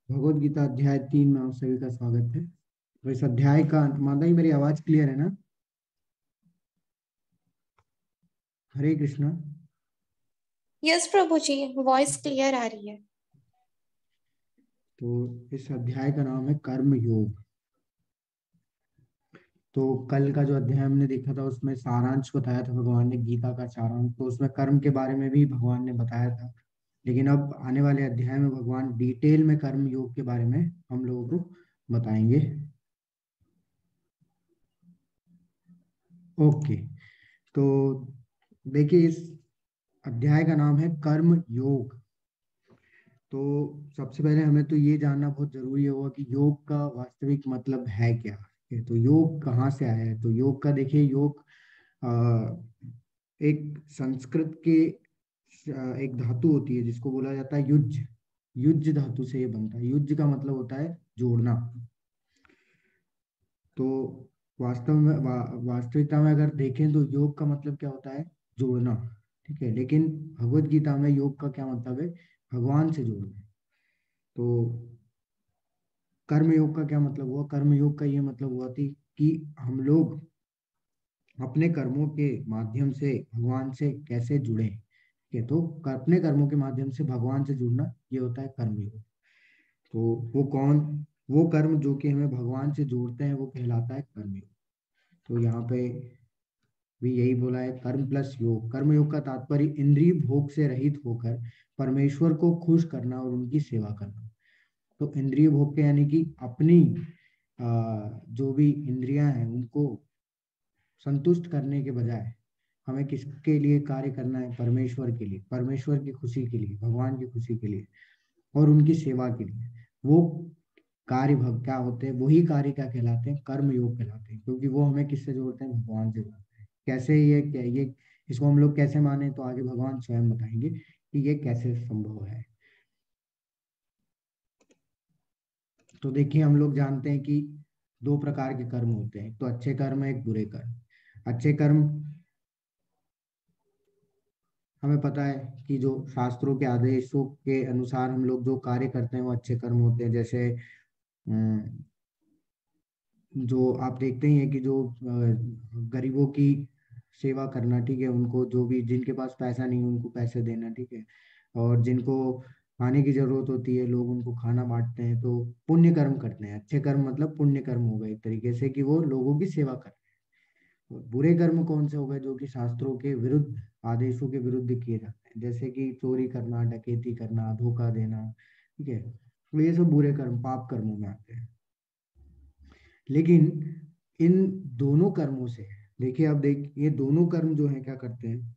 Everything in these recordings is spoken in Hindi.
भगवत गीता अध्याय 3 में आप सभी का स्वागत है। तो इस अध्याय का माता जी, मेरी आवाज क्लियर है ना? हरे कृष्णा। यस प्रभु जी, वॉइस क्लियर आ रही है। तो इस अध्याय का नाम है कर्म योग। तो कल का जो अध्याय हमने देखा था उसमें सारांश बताया था भगवान ने, गीता का सारांश। तो उसमें कर्म के बारे में भी भगवान ने बताया था। लेकिन अब आने वाले अध्याय में भगवान डिटेल में कर्म योग के बारे में हम लोगों को बताएंगे। ओके। तो देखिए, इस अध्याय का नाम है कर्म योग। तो सबसे पहले हमें तो ये जानना बहुत जरूरी होगा कि योग का वास्तविक मतलब है क्या है। तो योग कहाँ से आया है? तो योग का देखिए, योग एक संस्कृत के एक धातु होती है जिसको बोला जाता है युज। युज धातु से ये बनता है। युज का मतलब होता है जोड़ना। तो वास्तव में वास्तविकता में अगर देखें तो योग का मतलब क्या होता है? जोड़ना। ठीक है, लेकिन भगवत गीता में योग का क्या मतलब है? भगवान से जोड़ना। तो कर्म योग का क्या मतलब हुआ? कर्म योग का ये मतलब हुआ थी कि हम लोग अपने कर्मों के माध्यम से भगवान से कैसे जुड़े। के तो अपने कर्मों के माध्यम से भगवान से जुड़ना, ये होता है कर्म योग। तो वो कौन? वो कर्म जो कि हमें भगवान से जोड़ते हैं वो कहलाता है कर्म योग। तो यहाँ पे भी यही बोला है, कर्म प्लस योग। कर्म योग का तात्पर्य इंद्रिय भोग से रहित होकर परमेश्वर को खुश करना और उनकी सेवा करना। तो इंद्रिय भोग के यानी कि अपनी जो भी इंद्रियां हैं उनको संतुष्ट करने के बजाय हमें किसके लिए कार्य करना है? परमेश्वर के लिए, परमेश्वर की खुशी के लिए, भगवान की खुशी के लिए और उनकी सेवा के लिए। वो कार्य भग क्या होते हैं? वही कार्य क्या कहलाते हैं? कर्म योग कहलाते हैं, क्योंकि वो हमें किससे जोड़ते हैं? भगवान से जोड़ते हैं। कैसे ये इसको हम लोग कैसे माने? तो आगे भगवान स्वयं बताएंगे कि ये कैसे संभव है। तो देखिए, हम लोग जानते हैं कि दो प्रकार के कर्म होते हैं, एक तो अच्छे कर्म है, एक बुरे कर्म। अच्छे कर्म, हमें पता है कि जो शास्त्रों के आदेशों के अनुसार हम लोग जो कार्य करते हैं वो अच्छे कर्म होते हैं। जैसे जो आप देखते ही हैं कि जो गरीबों की सेवा करना, ठीक है, उनको जो भी जिनके पास पैसा नहीं है उनको पैसे देना, ठीक है, और जिनको खाने की जरूरत होती है लोग उनको खाना बांटते हैं। तो पुण्य कर्म करते हैं। अच्छे कर्म मतलब पुण्य कर्म हो गए एक तरीके से, कि वो लोगों की सेवा कर। और बुरे कर्म कौन से हो गए? जो कि शास्त्रों के विरुद्ध, आदेशों के विरुद्ध किए जाते हैं, जैसे कि चोरी करना, डकैती करना, धोखा देना, ठीक है। तो ये सब बुरे कर्म, पाप कर्मों में आते हैं। लेकिन इन दोनों कर्मों से, देखिए, अब देख, ये दोनों कर्म जो है क्या करते हैं?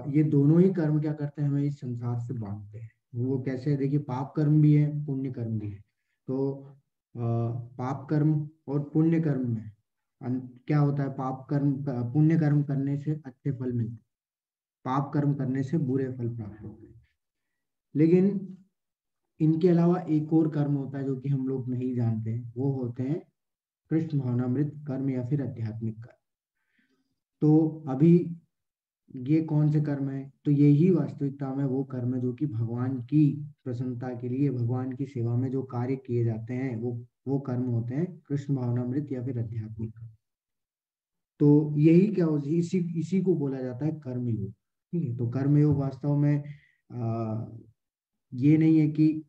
ये दोनों ही कर्म क्या करते हैं? हमें इस संसार से बांधते हैं। वो कैसे है? देखिए, पाप कर्म भी है, पुण्य कर्म भी है। तो पाप कर्म और पुण्य कर्म में क्या होता है? पाप कर्म, पुण्य कर्म करने से अच्छे फल मिलते हैं, पाप कर्म करने से बुरे फल प्राप्त होते हैं। लेकिन इनके अलावा एक और कर्म होता है जो कि हम लोग नहीं जानते हैं, वो होते हैं कृष्ण भावनामृत कर्म या फिर आध्यात्मिक कर्म। तो अभी ये कौन से कर्म है? तो यही वास्तविकता में वो कर्म है जो कि भगवान की प्रसन्नता के लिए, भगवान की सेवा में जो कार्य किए जाते हैं वो कर्म होते हैं कृष्ण भावनामृत या फिर आध्यात्मिक कर्म। तो यही क्या हो, इसी इसी को बोला जाता है कर्मयोग। ठीक है, तो कर्मयोग वास्तव में ये नहीं है कि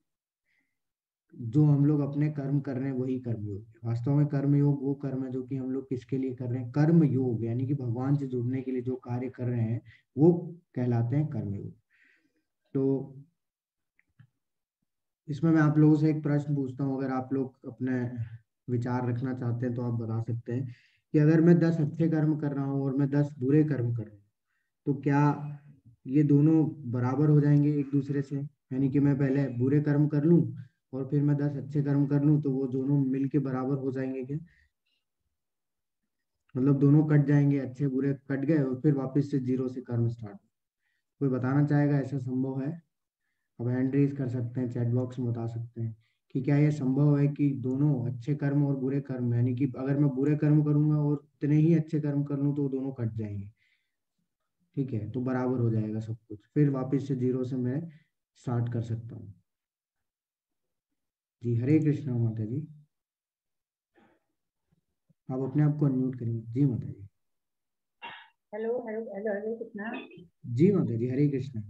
जो हम लोग अपने कर्म कर रहे हैं वही कर्मयोग है। वास्तव में कर्मयोग वो कर्म है जो कि हम लोग किसके लिए कर रहे हैं? कर्म योग यानी कि भगवान से जुड़ने के लिए जो कार्य कर रहे हैं वो कहलाते हैं कर्मयोग। तो इसमें मैं आप लोगों से एक प्रश्न पूछता हूँ, अगर आप लोग अपने विचार रखना चाहते हैं तो आप बता सकते हैं कि अगर मैं 10 अच्छे कर्म कर रहा हूँ और मैं 10 बुरे कर्म कर रहा हूँ, तो क्या ये दोनों बराबर हो जाएंगे एक दूसरे से? यानी कि मैं पहले बुरे कर्म कर लूं और फिर मैं 10 अच्छे कर्म कर लूं, तो वो दोनों मिलके बराबर हो जाएंगे क्या? मतलब दोनों कट जाएंगे, अच्छे बुरे कट गए और फिर वापस से जीरो से कर्म स्टार्ट। कोई बताना चाहेगा ऐसा संभव है? अब हैंड रेज कर सकते हैं, चैट बॉक्स में बता सकते हैं कि क्या ये संभव है कि दोनों अच्छे कर्म और बुरे कर्म, यानी कि अगर मैं बुरे कर्म करूंगा और उतने ही अच्छे कर्म कर लूं तो वो दोनों कट जाएंगे, ठीक है, तो बराबर हो जाएगा सब कुछ, फिर वापस से जीरो से मैं स्टार्ट कर सकता हूँ। जी हरे कृष्णा माता जी। आप अपने आप को अनम्यूट करेंगे। जी माता जी। हेलो हेलो हेलो हेलो कितना। जी माता जी हरे कृष्णा।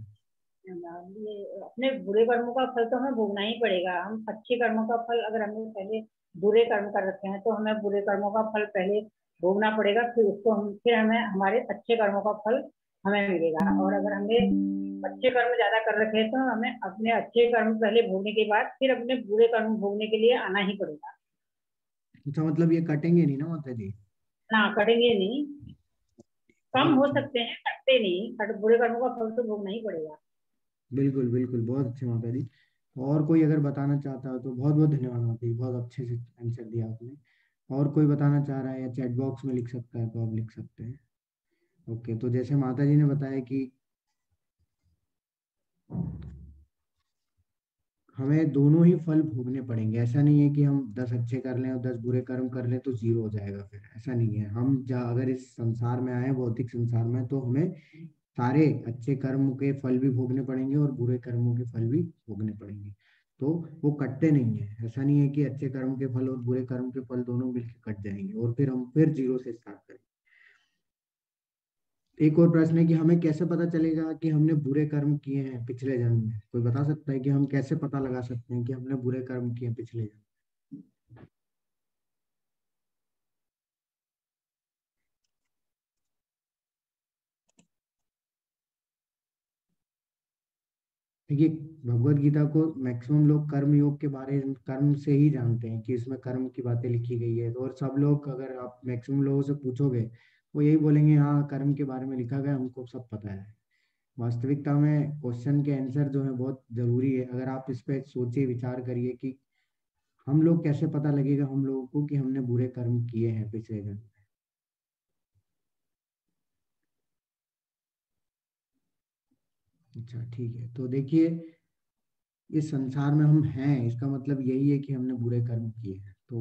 ये अपने बुरे कर्मों का फल तो हमें भोगना ही पड़ेगा। हम अच्छे कर्मों का फल, अगर हमने पहले बुरे कर्म कर रखे हैं तो हमें बुरे कर्मों का फल पहले भोगना पड़ेगा, फिर हमें हमारे अच्छे कर्मों का फल हमें मिलेगा। और अगर हमने अच्छे कर्म ज्यादा कर रखे हैं तो हमें अपने अच्छे कर्म पहले भोगने के बाद फिर अपने बुरे कर्म भोगने के लिए आना ही पड़ेगा। अच्छा मतलब ये कटेंगे नहीं ना माता जी? ना कटेंगे नहीं, कम बहुत हो अच्छा। सकते हैं, कटते नहीं, बुरे कर्मों का फल तो भोगना ही पड़ेगा। बिल्कुल बिल्कुल, बहुत अच्छे माता जी। और कोई अगर बताना चाहता हो तो बहुत बहुत धन्यवाद माता जी, बहुत अच्छे से आंसर दिया आपने। और कोई बताना चाह रहा है या चैट बॉक्स में लिख सकता है तो आप लिख सकते हैं। ओके, तो जैसे माता जी ने बताया कि हमें दोनों ही फल भोगने पड़ेंगे। ऐसा नहीं है कि हम 10 अच्छे कर लें और 10 बुरे कर्म कर लें तो जीरो हो जाएगा, फिर ऐसा नहीं है। हम जहाँ अगर इस संसार में आए, भौतिक संसार में, तो हमें सारे अच्छे कर्म के फल भी भोगने पड़ेंगे और बुरे कर्मों के फल भी भोगने पड़ेंगे। तो वो कटते नहीं है। ऐसा नहीं है कि अच्छे कर्म के फल और बुरे कर्म के फल दोनों मिलकर कट जाएंगे और फिर हम फिर जीरो से स्टार्ट करेंगे। एक और प्रश्न है कि हमें कैसे पता चलेगा कि हमने बुरे कर्म किए हैं पिछले जन्म में? कोई बता सकता है कि हम कैसे पता लगा सकते हैं कि हमने बुरे कर्म किए हैं पिछले जन्म? देखिए, भगवत गीता को मैक्सिमम लोग कर्म योग के बारे में, कर्म से ही जानते हैं कि इसमें कर्म की बातें लिखी गई है। तो और सब लोग, अगर आप मैक्सिमम लोगों से पूछोगे वो यही बोलेंगे, हाँ कर्म के बारे में लिखा गया, हमको सब पता है। वास्तविकता में क्वेश्चन के आंसर जो है बहुत जरूरी है। अगर आप इस पे सोचिए, विचार करिए कि हम लोग कैसे पता लगेगा हम लोगों को कि हमने बुरे कर्म किए हैं पिछले जन्म। अच्छा ठीक है, तो देखिए, इस संसार में हम हैं इसका मतलब यही है कि हमने बुरे कर्म किए हैं। तो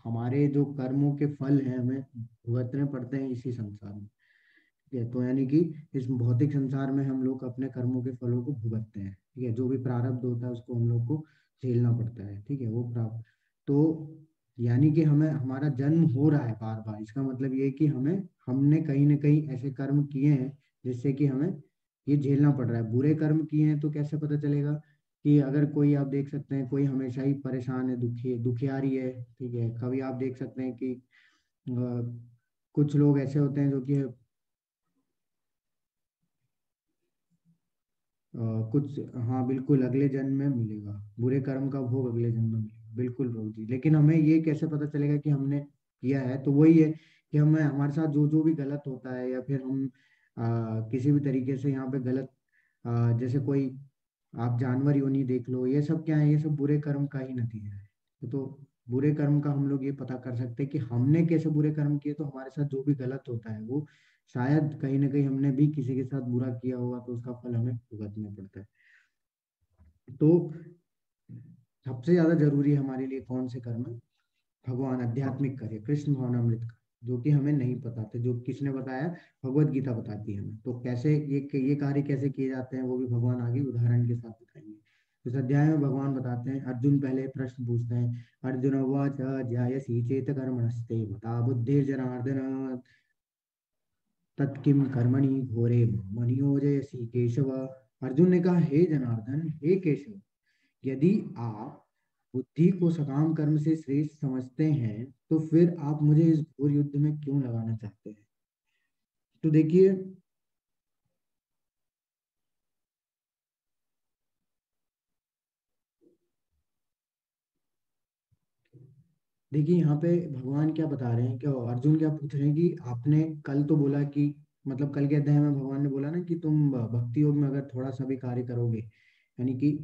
हमारे जो कर्मों के फल हैं हमें भुगतने पड़ते हैं इसी संसार में। ठीक है, तो यानी कि इस भौतिक संसार में हम लोग अपने कर्मों के फलों को भुगतते हैं। ठीक है, जो भी प्रारब्ध होता है उसको हम लोग को झेलना पड़ता है। ठीक है, वो प्राप्त, तो यानी कि हमें हमारा जन्म हो रहा है बार बार, इसका मतलब ये है कि हमने कहीं ना कहीं ऐसे कर्म किए हैं जिससे कि हमें ये झेलना पड़ रहा है। बुरे कर्म किए हैं तो कैसे पता चलेगा? कि अगर कोई, आप देख सकते हैं कोई हमेशा ही परेशान है, दुखी है, दुखियारी है। ठीक है, कभी आप देख सकते हैं कि कुछ लोग ऐसे होते हैं जो कि कुछ, हाँ बिल्कुल, अगले जन्म में मिलेगा, बुरे कर्म का भोग अगले जन्म में मिलेगा। बिल्कुल रोग जी, लेकिन हमें ये कैसे पता चलेगा कि हमने किया है? तो वही है कि हमें, हमारे साथ जो जो भी गलत होता है या फिर हम किसी भी तरीके से यहाँ पे गलत, जैसे कोई, आप जानवर योनि देख लो, ये सब क्या है? ये सब बुरे कर्म का ही नतीजा है। तो बुरे कर्म का हम लोग ये पता कर सकते हैं कि हमने कैसे बुरे कर्म किए, तो हमारे साथ जो भी गलत होता है वो शायद कहीं ना कहीं हमने भी किसी के साथ बुरा किया होगा, तो उसका फल हमें भुगतना पड़ता है। तो सबसे ज्यादा जरूरी है हमारे लिए कौन से कर्म है? भगवान आध्यात्मिक कार्य, कृष्ण भावनामृत का, जो कि हमें नहीं पता था, जो किसने बताया? भगवत गीता बताती है हमें। तो कैसे ये कार्य कैसे किए जाते हैं वो भी भगवान आगे उदाहरण के साथ बताएंगे। इस अध्याय में भगवान बताते हैं, अर्जुन पहले प्रश्न पूछते हैं। अर्जुन उवाच ध्यायसि चेत कर्मणस्ते मता बुद्धिर्जनार्दन तत्किम कर्मणि घोरे मनियोजयसि केशव। अर्जुन ने कहा, हे जनार्दन, हे केशव, यदि आप बुद्धि को सकाम कर्म से श्रेष्ठ समझते हैं तो फिर आप मुझे इस घोर युद्ध में क्यों लगाना चाहते हैं? तो देखिए, यहाँ पे भगवान क्या बता रहे हैं, क्या अर्जुन क्या पूछ रहे हैं कि आपने कल तो बोला कि, मतलब कल के अध्याय में भगवान ने बोला ना कि तुम भक्ति योग में अगर थोड़ा सा भी कार्य करोगे, यानी कि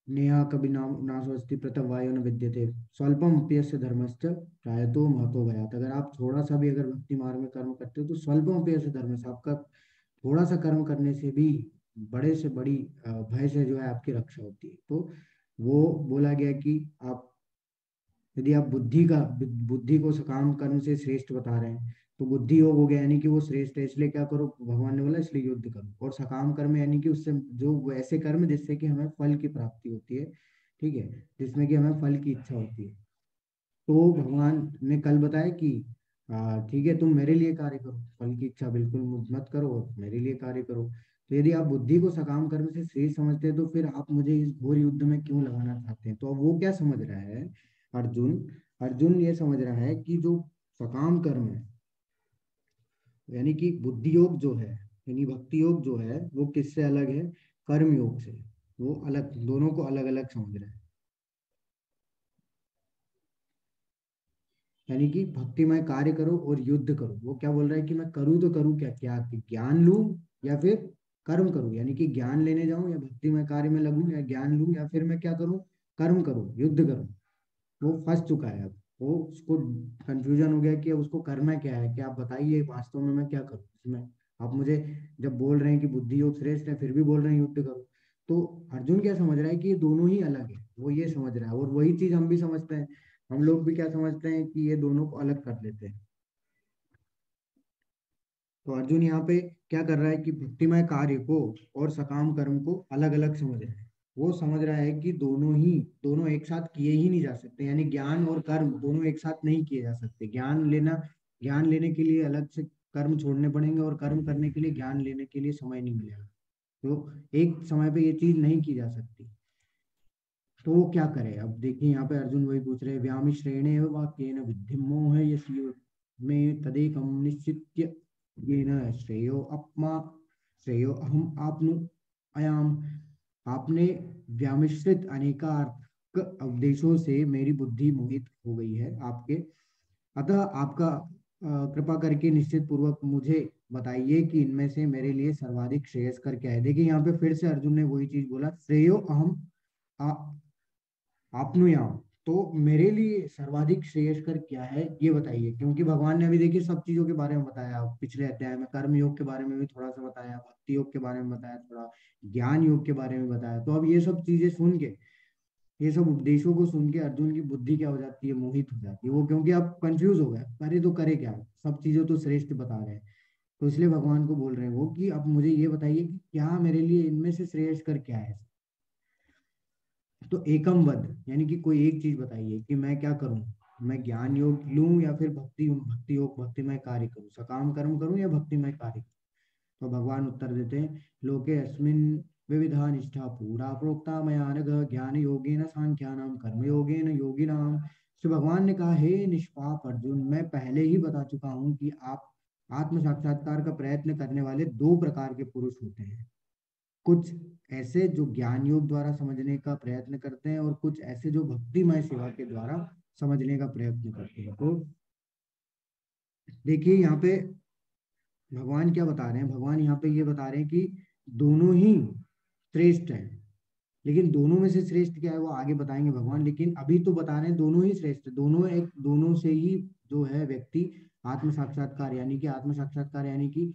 नेहा कभी नाम नासोस्ति पृथक वायु न विद्यते स्वल्पम अप्यस्य धर्मश्च प्रायतो महतो भयात्। अगर आप थोड़ा सा भी अगर भक्ति मार्ग में कर्म करते हो तो स्वल्पम अप्यस्य धर्म से, आपका थोड़ा सा कर्म करने से भी बड़े से बड़ी भय से जो है आपकी रक्षा होती है। तो वो बोला गया कि आप, यदि आप बुद्धि को सकाम कर्म से श्रेष्ठ बता रहे हैं, तो बुद्धि योग हो गया, यानी कि वो श्रेष्ठ है, इसलिए क्या करो? भगवान ने बोला इसलिए युद्ध करो। और सकाम कर्म यानी कि उससे जो वैसे कर्म जिससे कि हमें फल की प्राप्ति होती है, ठीक है, जिसमें कि हमें फल की इच्छा होती है। तो भगवान ने कल बताया कि ठीक है, तुम मेरे लिए कार्य करो, फल की इच्छा बिल्कुल मत करो, मेरे लिए कार्य करो। तो यदि आप बुद्धि को सकाम कर्म से श्रेष्ठ समझते हैं तो फिर आप मुझे इस घोर युद्ध में क्यों लगाना चाहते हैं? तो अब वो क्या समझ रहा है अर्जुन? अर्जुन ये समझ रहा है कि जो सकाम कर्म है, यानी कि बुद्धि योग जो है, यानी भक्ति योग जो है, वो किससे अलग है? कर्म योग से। वो अलग, दोनों को अलग अलग समझ रहा है। यानी कि भक्तिमय कार्य करो और युद्ध करो। वो क्या बोल रहा है कि मैं करूँ तो करूँ क्या? क्या कि ज्ञान लूं या फिर कर्म करूँ? यानी कि ज्ञान लेने जाऊं या भक्तिमय कार्य में लगूं, या ज्ञान लूं या फिर मैं क्या करूं? कर्म करूं, युद्ध करूं। वो फंस चुका है अब। वो उसको कंफ्यूजन हो गया कि अब उसको करना क्या है। कि आप बताइए वास्तव में मैं क्या करूं इसमें? आप मुझे जब बोल रहे हैं कि बुद्धि योग श्रेष्ठ है, फिर भी बोल रहे हैं युद्ध करो। तो अर्जुन क्या समझ रहा है कि ये दोनों ही अलग है, वो ये समझ रहा है। और वही चीज हम भी समझते हैं। हम लोग भी क्या समझते हैं कि ये दोनों को अलग कर लेते हैं। तो अर्जुन यहाँ पे क्या कर रहा है कि भक्तिमय कार्य को और सकाम कर्म को अलग अलग समझ रहा है। वो समझ रहा है कि दोनों एक साथ किए ही नहीं जा सकते। यानी ज्ञान और कर्म दोनों एक साथ नहीं किए जा सकते। ज्ञान लेने के लिए अलग से कर्म छोड़ने पड़ेंगे, और कर्म करने के लिए ज्ञान लेने के लिए समय नहीं मिलेगा। तो एक समय पे ये चीज नहीं की जा सकती। तो वो क्या करे? अब देखिए यहाँ पे अर्जुन वही पूछ रहे हैं, व्यामि श्रेणे वाक्येन विद्धि मोह यस्य में तदेकम निश्चित्य येन श्रेयो अहम आपनु अयाम। आपने व्यामिश्रित अनेकार्थ उपदेशों से मेरी बुद्धि मोहित हो गई है आपके। अतः आपका कृपा करके निश्चित पूर्वक मुझे बताइए कि इनमें से मेरे लिए सर्वाधिक श्रेयस्कर क्या है। देखिए यहाँ पे फिर से अर्जुन ने वही चीज बोला, श्रेयो अहम आपनुयाम। तो मेरे लिए सर्वाधिक श्रेयस्कर क्या है ये बताइए। क्योंकि भगवान ने अभी देखिए सब चीजों के बारे में बताया। पिछले अध्याय में कर्म योग के बारे में भी थोड़ा सा बताया, भक्ति योग के बारे में बताया थोड़ा, ज्ञान योग के बारे में बताया। तो अब ये सब चीजें सुन के, ये सब उपदेशों को सुन के अर्जुन की बुद्धि क्या हो जाती है? मोहित हो जाती है वो। क्योंकि अब कंफ्यूज हो गया, करे तो करे क्या? सब चीजें तो श्रेष्ठ बता रहे हैं। तो इसलिए भगवान को बोल रहे हैं वो कि अब मुझे ये बताइए कि क्या मेरे लिए इनमें से श्रेयस्कर क्या है। तो एकम वद, यानी कि कोई एक चीज बताइए कि मैं क्या करूं। मैं ज्ञान योग लूं या फिर भक्ति योग भक्तिमय कार्य करूं, सकाम कर्म करूं या भक्तिमय कार्य करूं? तो भगवान उत्तर देते हैं, लोके अस्मिन विविधा निष्ठा पूरा प्रोक्ता मया नघ ज्ञान योगेन सांख्यानाम कर्म योगेन योगिनाम। तो भगवान ने कहा, हे निष्पाप अर्जुन, मैं पहले ही बता चुका हूं कि आप आत्म साक्षात्कार का प्रयत्न करने वाले दो प्रकार के पुरुष होते हैं। कुछ ऐसे जो ज्ञान योग द्वारा समझने का प्रयत्न करते हैं, और कुछ ऐसे जो भक्तिमय सेवा के द्वारा समझने का प्रयत्न करते हैं। तो देखिए यहाँ पे भगवान क्या बता रहे हैं? भगवान यहाँ पे ये बता रहे हैं कि दोनों ही श्रेष्ठ है। लेकिन दोनों में से श्रेष्ठ क्या है वो आगे बताएंगे भगवान। लेकिन अभी तो बता रहे हैं दोनों ही श्रेष्ठ है। दोनों से ही जो है व्यक्ति आत्म साक्षात्कार, यानी कि आत्म साक्षात्कार, यानी कि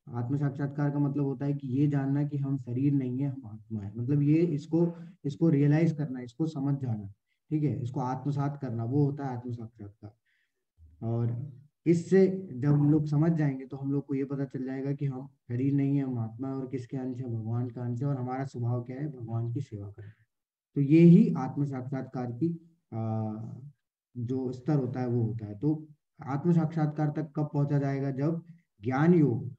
आत्म साक्षात्कार का मतलब होता है कि ये जानना कि हम शरीर नहीं है, हम आत्मा है। मतलब ये इसको इसको रियलाइज करना, इसको समझ जाना, ठीक है, इसको आत्मसात करना, वो होता है आत्म साक्षात्कार। और इससे जब हम लोग समझ जाएंगे तो हम लोग को ये पता चल जाएगा कि हम शरीर नहीं है, हम आत्मा है, और किसके अंश है? भगवान का अंश है। और हमारा स्वभाव क्या है? भगवान की सेवा करना। तो ये ही आत्म साक्षात्कार की जो स्तर होता है वो होता है। तो आत्म साक्षात्कार तक कब पहुंचा जाएगा? जब ज्ञान योग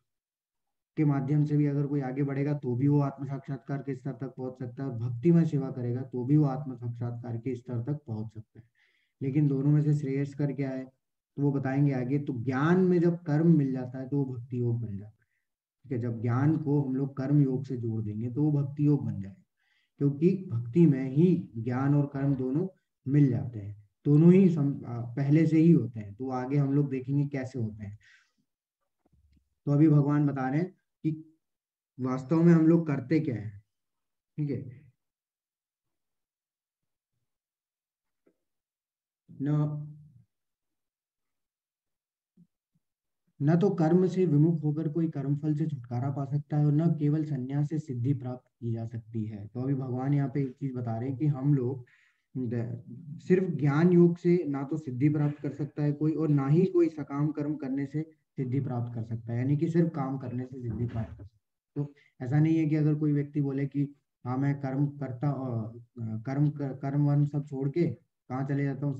के माध्यम से भी अगर कोई आगे बढ़ेगा तो भी वो आत्म साक्षात्कार के स्तर तक पहुंच सकता है, और भक्तिमय सेवा करेगा तो भी वो आत्म साक्षात्कार के स्तर तक पहुंच सकता है। लेकिन दोनों में से श्रेयस्कर क्या है तो वो बताएंगे आगे। तो ज्ञान में जब कर्म मिल जाता है तो वो भक्ति योग बन जाता है। ठीक है, जब ज्ञान को हम लोग कर्म योग से जोड़ देंगे तो वो भक्ति योग बन जाएगा। क्योंकि भक्ति में ही ज्ञान और कर्म दोनों मिल जाते हैं। दोनों ही पहले से ही होते हैं। तो आगे हम लोग देखेंगे कैसे होते हैं। तो अभी भगवान बता रहे हैं कि वास्तव में हम लोग करते क्या है। ठीक है, न न तो कर्म से विमुख होकर कोई कर्मफल से छुटकारा पा सकता है, और न केवल संन्यास से सिद्धि प्राप्त की जा सकती है। तो अभी भगवान यहाँ पे एक चीज बता रहे हैं कि हम लोग सिर्फ ज्ञान योग से ना तो सिद्धि प्राप्त कर सकता है कोई, और ना ही कोई सकाम कर्म करने से सिद्धि प्राप्त कर सकता है। यानी कि सिर्फ काम करने से सिद्धि प्राप्त कर सकता है। तो ऐसा नहीं है कि अगर कोई व्यक्ति बोले कि हाँ मैं कर्म करता कर्म वर्म सब छोड़ के कहाँ चले जाता हूँ,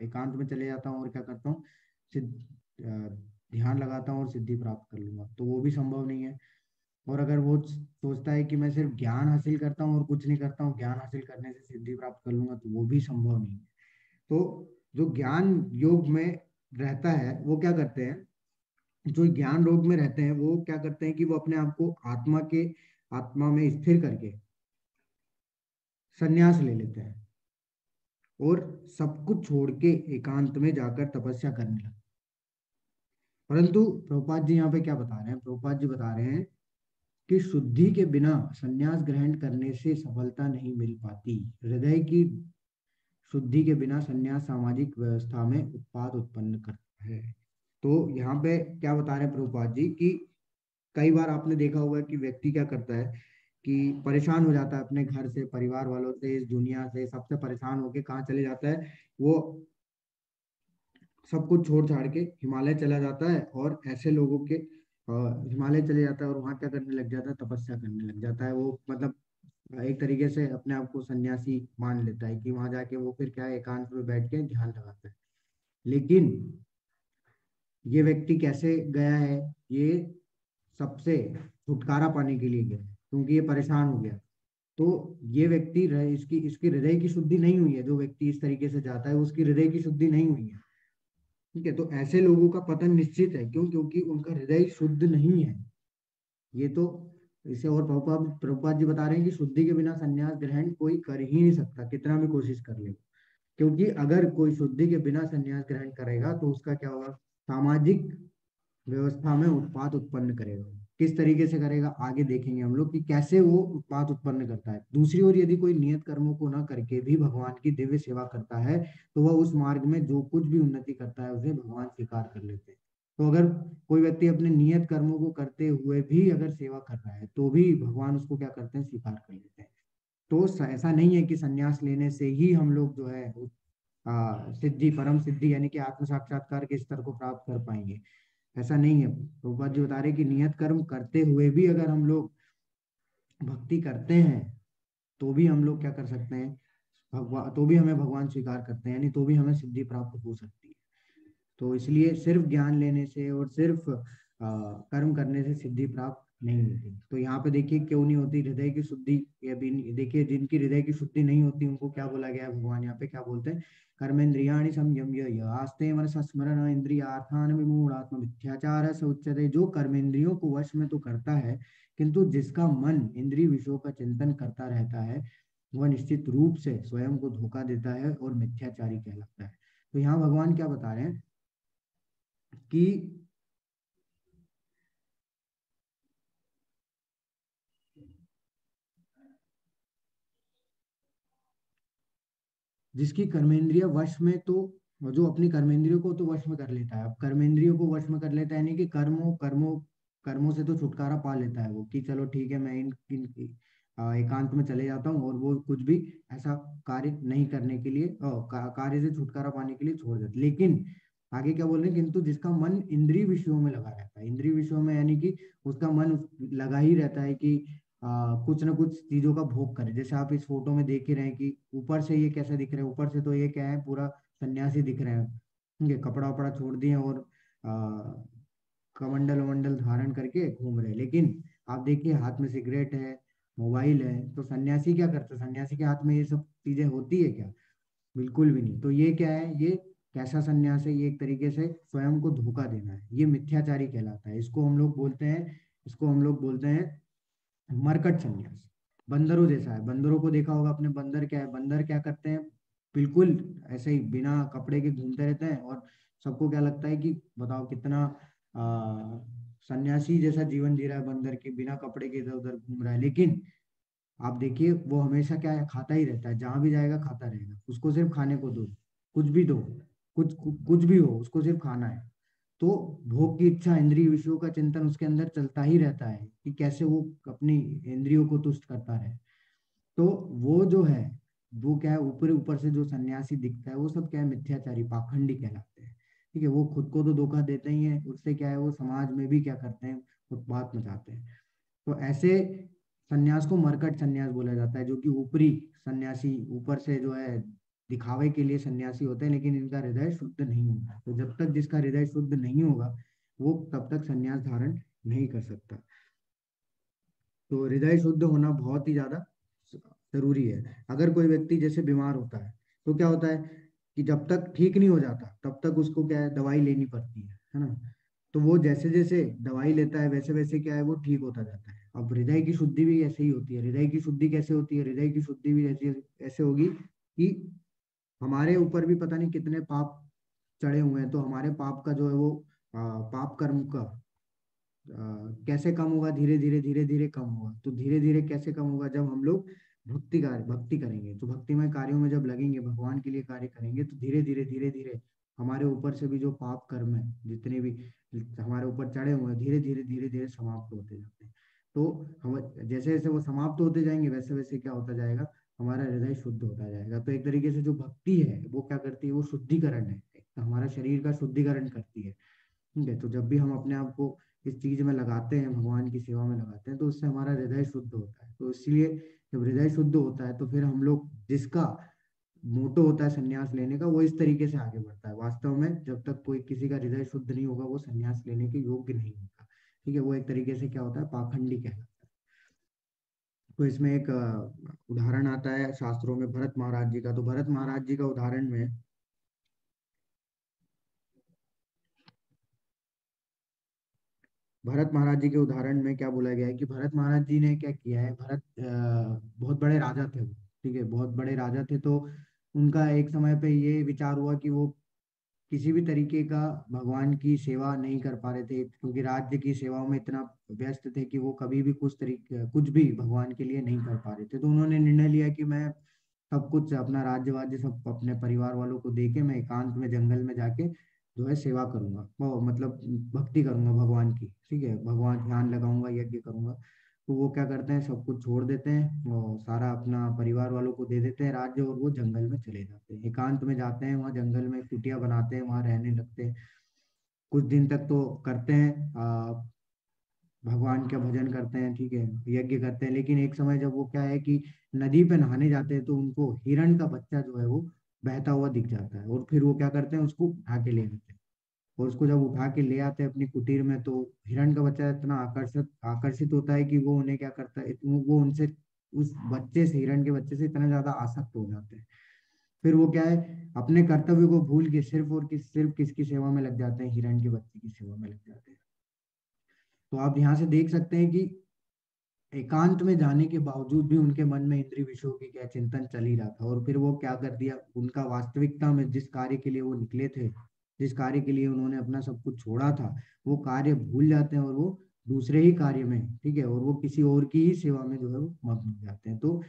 एकांत में चले जाता हूँ और क्या करता हूँ, सिद्ध ध्यान लगाता हूँ और सिद्धि प्राप्त कर लूंगा, तो वो भी संभव नहीं है। और अगर वो सोचता है कि मैं सिर्फ ज्ञान हासिल करता हूँ और कुछ नहीं करता हूँ, ज्ञान हासिल करने से सिद्धि प्राप्त कर लूंगा, तो वो भी संभव नहीं है। तो जो ज्ञान योग में रहता है वो क्या करते हैं, जो ज्ञान योग में रहते हैं वो क्या करते हैं कि वो अपने आप को आत्मा में स्थिर करके संन्यास ले लेते हैं और सब कुछ छोड़ के एकांत में जाकर तपस्या करने लगते हैं। परंतु प्रभुपाद जी यहाँ पे क्या बता रहे हैं, प्रभुपाद जी बता रहे हैं कि शुद्धि के बिना संन्यास ग्रहण करने से सफलता नहीं मिल पाती। हृदय की शुद्धि के बिना संन्यास सामाजिक व्यवस्था में उत्पाद उत्पन्न करता है। तो यहाँ पे क्या बता रहे हैं प्रभुपाद जी कि कई बार आपने देखा होगा कि व्यक्ति क्या करता है कि परेशान हो जाता है अपने घर से, परिवार वालों से, इस दुनिया से, सबसे परेशान होके कहाँ चले जाता है, वो सब कुछ छोड़ छाड़ के हिमालय चला जाता है। और ऐसे लोगों के हिमालय चले जाता है और वहाँ क्या करने लग जाता है, तपस्या करने लग जाता है। वो मतलब एक तरीके से अपने आप को सन्यासी मान लेता है कि वहां जाके वो फिर क्या है, एकांत में बैठ के ध्यान लगाता है। लेकिन ये व्यक्ति कैसे गया है, ये सबसे छुटकारा पाने के लिए गया है, क्योंकि ये परेशान हो गया। तो ये व्यक्ति इसकी इसकी हृदय की शुद्धि नहीं हुई है। जो व्यक्ति इस तरीके से जाता है उसकी हृदय की शुद्धि नहीं हुई है। ठीक है, तो ऐसे लोगों का पतन निश्चित है। क्यों? क्योंकि उनका हृदय शुद्ध नहीं है। ये तो इसे और प्रभुपाद प्रभुपाद जी बता रहे हैं कि शुद्धि के बिना संन्यास ग्रहण कोई कर ही नहीं सकता, कितना भी कोशिश कर ले। क्योंकि अगर कोई शुद्धि के बिना संन्यास ग्रहण करेगा तो उसका क्या होगा, सामाजिक व्यवस्था में उत्पात उत्पन्न करेगा। किस तरीके से करेगा आगे देखेंगे हम लोग कि कैसे वो उत्पात उत्पन्न करता है। दूसरी ओर यदि कोई नियत कर्मों को ना करके भी भगवान की दिव्य सेवा करता है तो वह उस मार्ग में जो कुछ भी उन्नति करता है उसे भगवान स्वीकार कर लेते हैं। तो अगर कोई व्यक्ति अपने नियत कर्मों को करते हुए भी अगर सेवा कर रहा है तो भी भगवान उसको क्या करते हैं, स्वीकार कर लेते हैं। तो ऐसा नहीं है कि संन्यास लेने से ही हम लोग जो है सिद्धि, परम सिद्धि यानी कि आत्म साक्षात्कार के स्तर को प्राप्त कर पाएंगे। ऐसा नहीं है। प्रभुपाद जी बता रहे कि नियत कर्म करते हुए भी अगर हम लोग भक्ति करते हैं तो भी हम लोग क्या कर सकते हैं, भगवान तो भी हमें भगवान स्वीकार करते हैं, यानी तो भी हमें सिद्धि प्राप्त हो सकती है। तो इसलिए सिर्फ ज्ञान लेने से और सिर्फ कर्म करने से सिद्धि प्राप्त नहीं होती। तो यहाँ पे देखिए क्यों नहीं होती हृदय की शुद्धि। ये भी देखिए जिनकी हृदय की शुद्धि नहीं होती उनको क्या बोला गया है, भगवान यहाँ पे क्या बोलते हैं, कर्मेंद्रियाणि संयम्य आस्ते मनसा स्मरण इंद्रियार्थान विमूढ़ात्म मिथ्याचार से उच्यते। जो कर्मेंद्रियों को वश में तो करता है किंतु जिसका मन इंद्रिय विषयों का चिंतन करता रहता है वह निश्चित रूप से स्वयं को धोखा देता है और मिथ्याचारी कहलाता है। तो यहाँ भगवान क्या बता रहे हैं कि जिसकी कर्मेंद्रिय वश में, तो जो अपनी कर्मेंद्रियों को तो वश में कर लेता है। अब कर्मेंद्रियों को वश में कर लेता है यानी कि कर्मों कर्मों कर्मों से तो छुटकारा पा लेता है वो कि चलो ठीक है मैं एकांत में चले जाता हूँ और वो कुछ भी ऐसा कार्य नहीं करने के लिए कार्य से छुटकारा पाने के लिए छोड़ देता। लेकिन आगे क्या बोल रहे हैं, किंतु जिसका मन इंद्रिय विषयों में लगा रहता है, इंद्रिय विषयों में यानी कि उसका मन लगा ही रहता है कि कुछ ना कुछ चीजों का भोग करे। जैसे आप इस फोटो में देख ही रहे हैं कि ऊपर से ये कैसा दिख रहा है, ऊपर से तो ये क्या है, पूरा सन्यासी दिख रहे हैं। ठीक है, कपड़ा वपड़ा छोड़ दिए और कमंडल वमंडल धारण करके घूम रहे हैं। लेकिन आप देखिए हाथ में सिगरेट है, मोबाइल है। तो सन्यासी क्या करता है, सन्यासी के हाथ में ये सब चीजें होती है क्या? बिल्कुल भी नहीं। तो ये क्या है, ये कैसा सन्यास है, ये एक तरीके से स्वयं को धोखा देना है, ये मिथ्याचारी कहलाता है। इसको हम लोग बोलते हैं मरकट संन्यास। बंदरों जैसा है। बंदरों को देखा होगा आपने, बंदर क्या है, बंदर क्या करते हैं, बिल्कुल ऐसे ही बिना कपड़े के घूमते रहते हैं और सबको क्या लगता है कि बताओ कितना सन्यासी जैसा जीवन जी रहा है बंदर के, बिना कपड़े के इधर उधर घूम रहा है। लेकिन आप देखिए वो हमेशा क्या है, खाता ही रहता है, जहां भी जाएगा खाता रहेगा। उसको सिर्फ खाने को दो, कुछ भी दो, कुछ भी हो, उसको सिर्फ खाना है। तो भोग की इच्छा, इंद्रिय विषयों का चिंतन उसके अंदर चलता ही रहता है कि कैसे वो अपनी इंद्रियों को तुष्ट करता रहे। तो वो जो है, वो क्या है, ऊपर ऊपर से जो सन्यासी दिखता है वो सब क्या है, मिथ्याचारी पाखंडी कहलाते हैं। ठीक है, वो खुद को तो धोखा देते ही है, उससे क्या है वो समाज में भी क्या करते हैं, उत्पात मचाते हैं। तो ऐसे सन्यास को मरकट सन्यास बोला जाता है, जो कि ऊपरी सन्यासी, ऊपर से जो है दिखावे के लिए सन्यासी होते हैं, लेकिन इनका हृदय शुद्ध नहीं होता। तो जब तक जिसका हृदय शुद्ध नहीं होगा वो तब तक सन्यास धारण नहीं कर सकता। तो हृदय शुद्ध होना बहुत ही ज्यादा जरूरी है। अगर कोई व्यक्ति जैसे बीमार होता है तो क्या होता है कि जब तक ठीक नहीं हो जाता तब तक उसको क्या है, दवाई लेनी पड़ती है ना। तो वो जैसे जैसे दवाई लेता है वैसे वैसे क्या है, वो ठीक होता जाता है। अब हृदय की शुद्धि भी ऐसे ही होती है। हृदय की शुद्धि कैसे होती है? हृदय की शुद्धि भी ऐसे ऐसे होगी कि हमारे ऊपर भी पता नहीं कितने पाप चढ़े हुए हैं, तो हमारे पाप का जो है वो पाप कर्म का कैसे कम होगा? धीरे धीरे धीरे धीरे कम होगा। तो धीरे धीरे कैसे कम होगा? जब हम लोग भक्ति करेंगे, तो भक्तिमय कार्यों में जब लगेंगे, भगवान के लिए कार्य करेंगे, तो धीरे धीरे धीरे धीरे हमारे ऊपर से भी जो पाप कर्म है जितने भी हमारे ऊपर चढ़े हुए हैं, धीरे धीरे धीरे धीरे समाप्त होते जाते हैं। तो हम जैसे जैसे वो समाप्त होते जाएंगे वैसे वैसे क्या होता जाएगा, हमारा हृदय शुद्ध होता जाएगा। तो एक तरीके से जो भक्ति है वो क्या करती है, वो शुद्धिकरण है, हमारा शरीर का शुद्धिकरण करती है। ठीक है, तो जब भी हम अपने आप को इस चीज में लगाते हैं, भगवान की सेवा में लगाते हैं, तो उससे हमारा हृदय शुद्ध होता है। तो इसलिए जब हृदय शुद्ध होता है तो फिर हम लोग, जिसका मोटो होता है संन्यास लेने का, वो इस तरीके से आगे बढ़ता है। वास्तव में जब तक कोई किसी का हृदय शुद्ध नहीं होगा वो संन्यास लेने के योग्य नहीं होगा। ठीक है, वो एक तरीके से क्या होता है, पाखंडी कहलाता है। तो इसमें एक उदाहरण आता है शास्त्रों में भरत महाराज जी का। तो भरत महाराज जी का उदाहरण में, भरत महाराज जी के उदाहरण में क्या बोला गया है कि भरत महाराज जी ने क्या किया है। भरत बहुत बड़े राजा थे वो, ठीक है, बहुत बड़े राजा थे। तो उनका एक समय पे ये विचार हुआ कि वो किसी भी तरीके का भगवान की सेवा नहीं कर पा रहे थे, क्योंकि राज्य की सेवाओं में इतना व्यस्त थे कि वो कभी भी कुछ भी भगवान के लिए नहीं कर पा रहे थे। तो उन्होंने निर्णय लिया कि मैं सब कुछ, अपना राज्य वाज्य सब अपने परिवार वालों को दे के मैं एकांत में जंगल में जाके जो है सेवा करूंगा, वो मतलब भक्ति करूंगा भगवान की। ठीक है, भगवान ध्यान लगाऊंगा, यज्ञ करूंगा। तो वो क्या करते हैं, सब कुछ छोड़ देते हैं और सारा अपना परिवार वालों को दे देते हैं राज्य, और वो जंगल में चले जाते हैं, एकांत में जाते हैं, वहाँ जंगल में कुटिया बनाते हैं, वहाँ रहने लगते हैं। कुछ दिन तक तो करते हैं, भगवान का भजन करते हैं, ठीक है, यज्ञ करते हैं। लेकिन एक समय जब वो क्या है कि नदी पे नहाने जाते हैं, तो उनको हिरण का बच्चा जो है वो बहता हुआ दिख जाता है, और फिर वो क्या करते हैं, उसको उठा के ले आते हैं। और उसको जब उठा के ले आते हैं अपनी कुटीर में, तो हिरण का बच्चा इतना आकर्षित आकर्षित होता है कि वो उन्हें क्या करता है, वो उनसे, उस बच्चे से, हिरण के बच्चे से इतना ज्यादा आसक्त हो जाते हैं। फिर वो क्या है, अपने कर्तव्य को भूल के सिर्फ किसकी सेवा में लग जाते हैं, हिरण के बच्चे की सेवा में लग जाते हैं। तो आप यहाँ से देख सकते हैं कि एकांत में जाने के बावजूद भी उनके मन में इंद्रिय विषयों की क्या चिंतन चल ही रहा था। और फिर वो क्या कर दिया, उनका वास्तविकता में जिस कार्य के लिए वो निकले थे, जिस कार्य के लिए उन्होंने अपना सब कुछ छोड़ा था, वो कार्य भूल जाते हैं, और वो दूसरे ही कार्य में, ठीक है, और वो किसी और की ही सेवा में जो है वो मग्न हो जाते हैं। तो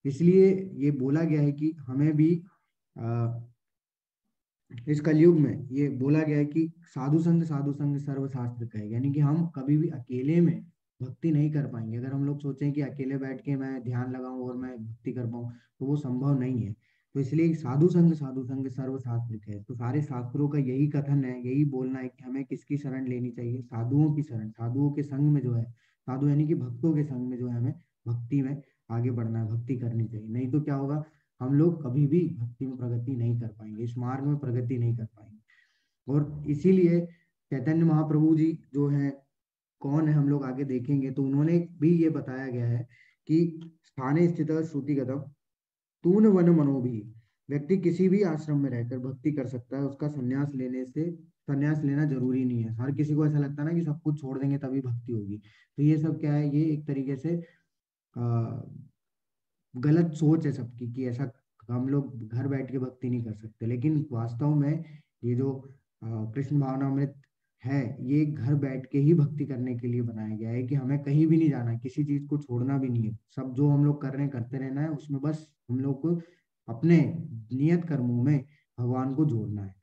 इसलिए ये बोला गया है कि हमें भी इस कलयुग में ये बोला गया है कि साधु संग सर्वशास्त्र का है। यानी कि हम कभी भी अकेले में भक्ति नहीं कर पाएंगे। अगर हम लोग सोचें कि अकेले बैठ के मैं ध्यान लगाऊं और मैं भक्ति कर पाऊं, तो वो संभव नहीं है। तो इसलिए साधु संग सर्वशास्त्र का है। तो सारे शास्त्रों का यही कथन है, यही बोलना है कि हमें किसकी शरण लेनी चाहिए, साधुओं की शरण, साधुओं के संग में जो है, साधु यानी कि भक्तों के संग में जो है हमें भक्ति में आगे बढ़ना है, भक्ति करनी चाहिए। नहीं तो क्या होगा, हम लोग कभी भी भक्ति में प्रगति नहीं कर पाएंगे, इस मार्ग में प्रगति नहीं कर पाएंगे। और इसीलिए चैतन्य महाप्रभु जी जो है, कौन है हम लोग आगे देखेंगे, तो उन्होंने भी ये बताया गया है कि स्थाने स्थित श्रुतिगतम तून वन मनोभी, व्यक्ति किसी भी आश्रम में रहकर भक्ति कर सकता है। उसका संन्यास लेना जरूरी नहीं है। हर किसी को ऐसा लगता है ना कि सब कुछ छोड़ देंगे तभी भक्ति होगी। तो ये सब क्या है, ये एक तरीके से गलत सोच है सबकी कि ऐसा हम लोग घर बैठ के भक्ति नहीं कर सकते। लेकिन वास्तव में ये जो कृष्ण भावनामृत है, ये घर बैठ के ही भक्ति करने के लिए बनाया गया है, कि हमें कहीं भी नहीं जाना है, किसी चीज को छोड़ना भी नहीं है। सब जो हम लोग कर रहे हैं करते रहना है, उसमें बस हम लोग को अपने नियत कर्मों में भगवान को जोड़ना है।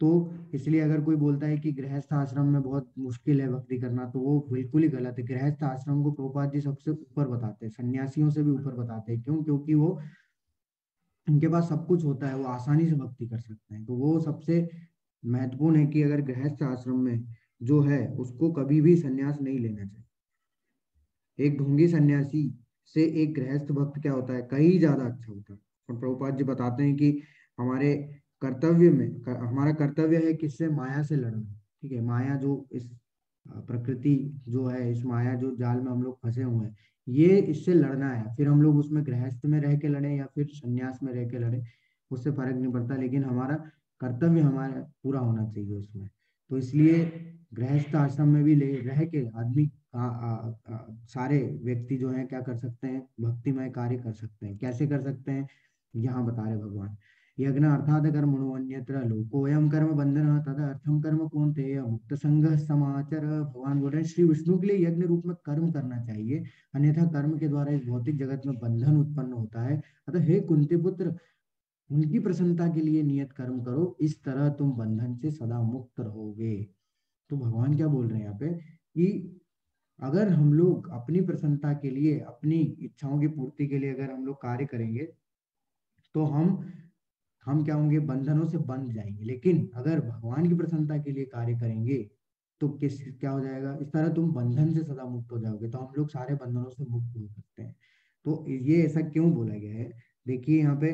तो इसलिए अगर कोई बोलता है कि गृहस्थ आश्रम में बहुत मुश्किल है भक्ति करना, तो वो बिल्कुल ही गलत है। गृहस्थ आश्रम को प्रभुपाद जी सबसे ऊपर बताते हैं, सन्यासियों से भी ऊपर बताते हैं। क्यों? क्योंकि वो, उनके पास सब कुछ होता है, वो आसानी से भक्ति कर सकते हैं। तो वो सबसे महत्वपूर्ण है कि अगर गृहस्थ आश्रम में जो है उसको कभी भी सन्यास नहीं लेना चाहिए। एक ढोंगी सन्यासी से एक गृहस्थ भक्त क्या होता है, कहीं ज्यादा अच्छा होता है। और प्रभुपाद जी बताते हैं कि हमारे कर्तव्य में हमारा कर्तव्य है किससे, माया से लड़ना। ठीक है, माया जो इस प्रकृति जो है, इस माया जो जाल में हम लोग फंसे हुए हैं, ये इससे लड़ना है। फिर हम लोग उसमें गृहस्थ में रह के लड़े या फिर संन्यास में रह के लड़े, उससे फर्क नहीं पड़ता, लेकिन हमारा कर्तव्य हमारा पूरा होना चाहिए उसमें। तो इसलिए गृहस्थ आश्रम में भी ले रह के आदमी सारे व्यक्ति जो हैं क्या कर सकते हैं, भक्तिमय कार्य कर सकते हैं। कैसे कर सकते हैं, यहाँ बता रहे भगवान। यज्ञ अर्थात कर्मणो अन्यत्र लोकोयम कर्म बंधन तद अर्थम कर्म कौन्तेय मुक्त संग समाचर। भगवान बोल रहे हैं श्री विष्णु के लिए यज्ञ रूप में कर्म करना चाहिए, अन्यथा कर्म के द्वारा इस भौतिक जगत में बंधन उत्पन्न होता है। अतः हे कुंती पुत्र, उनकी प्रसन्नता के लिए नियत कर्म करो, इस तरह तुम बंधन से सदा मुक्त रहोगे। तो भगवान क्या बोल रहे हैं यहाँ पे कि अगर हम लोग अपनी प्रसन्नता के लिए, अपनी इच्छाओं की पूर्ति के लिए अगर हम लोग कार्य करेंगे, तो हम क्या होंगे, बंधनों से बंध जाएंगे। लेकिन अगर भगवान की प्रसन्नता के लिए कार्य करेंगे तो किस क्या हो जाएगा, इस तरह तुम बंधन से सदा मुक्त हो जाओगे। तो हम लोग सारे बंधनों से मुक्त हो सकते हैं। तो ये ऐसा क्यों बोला गया है, देखिए यहाँ पे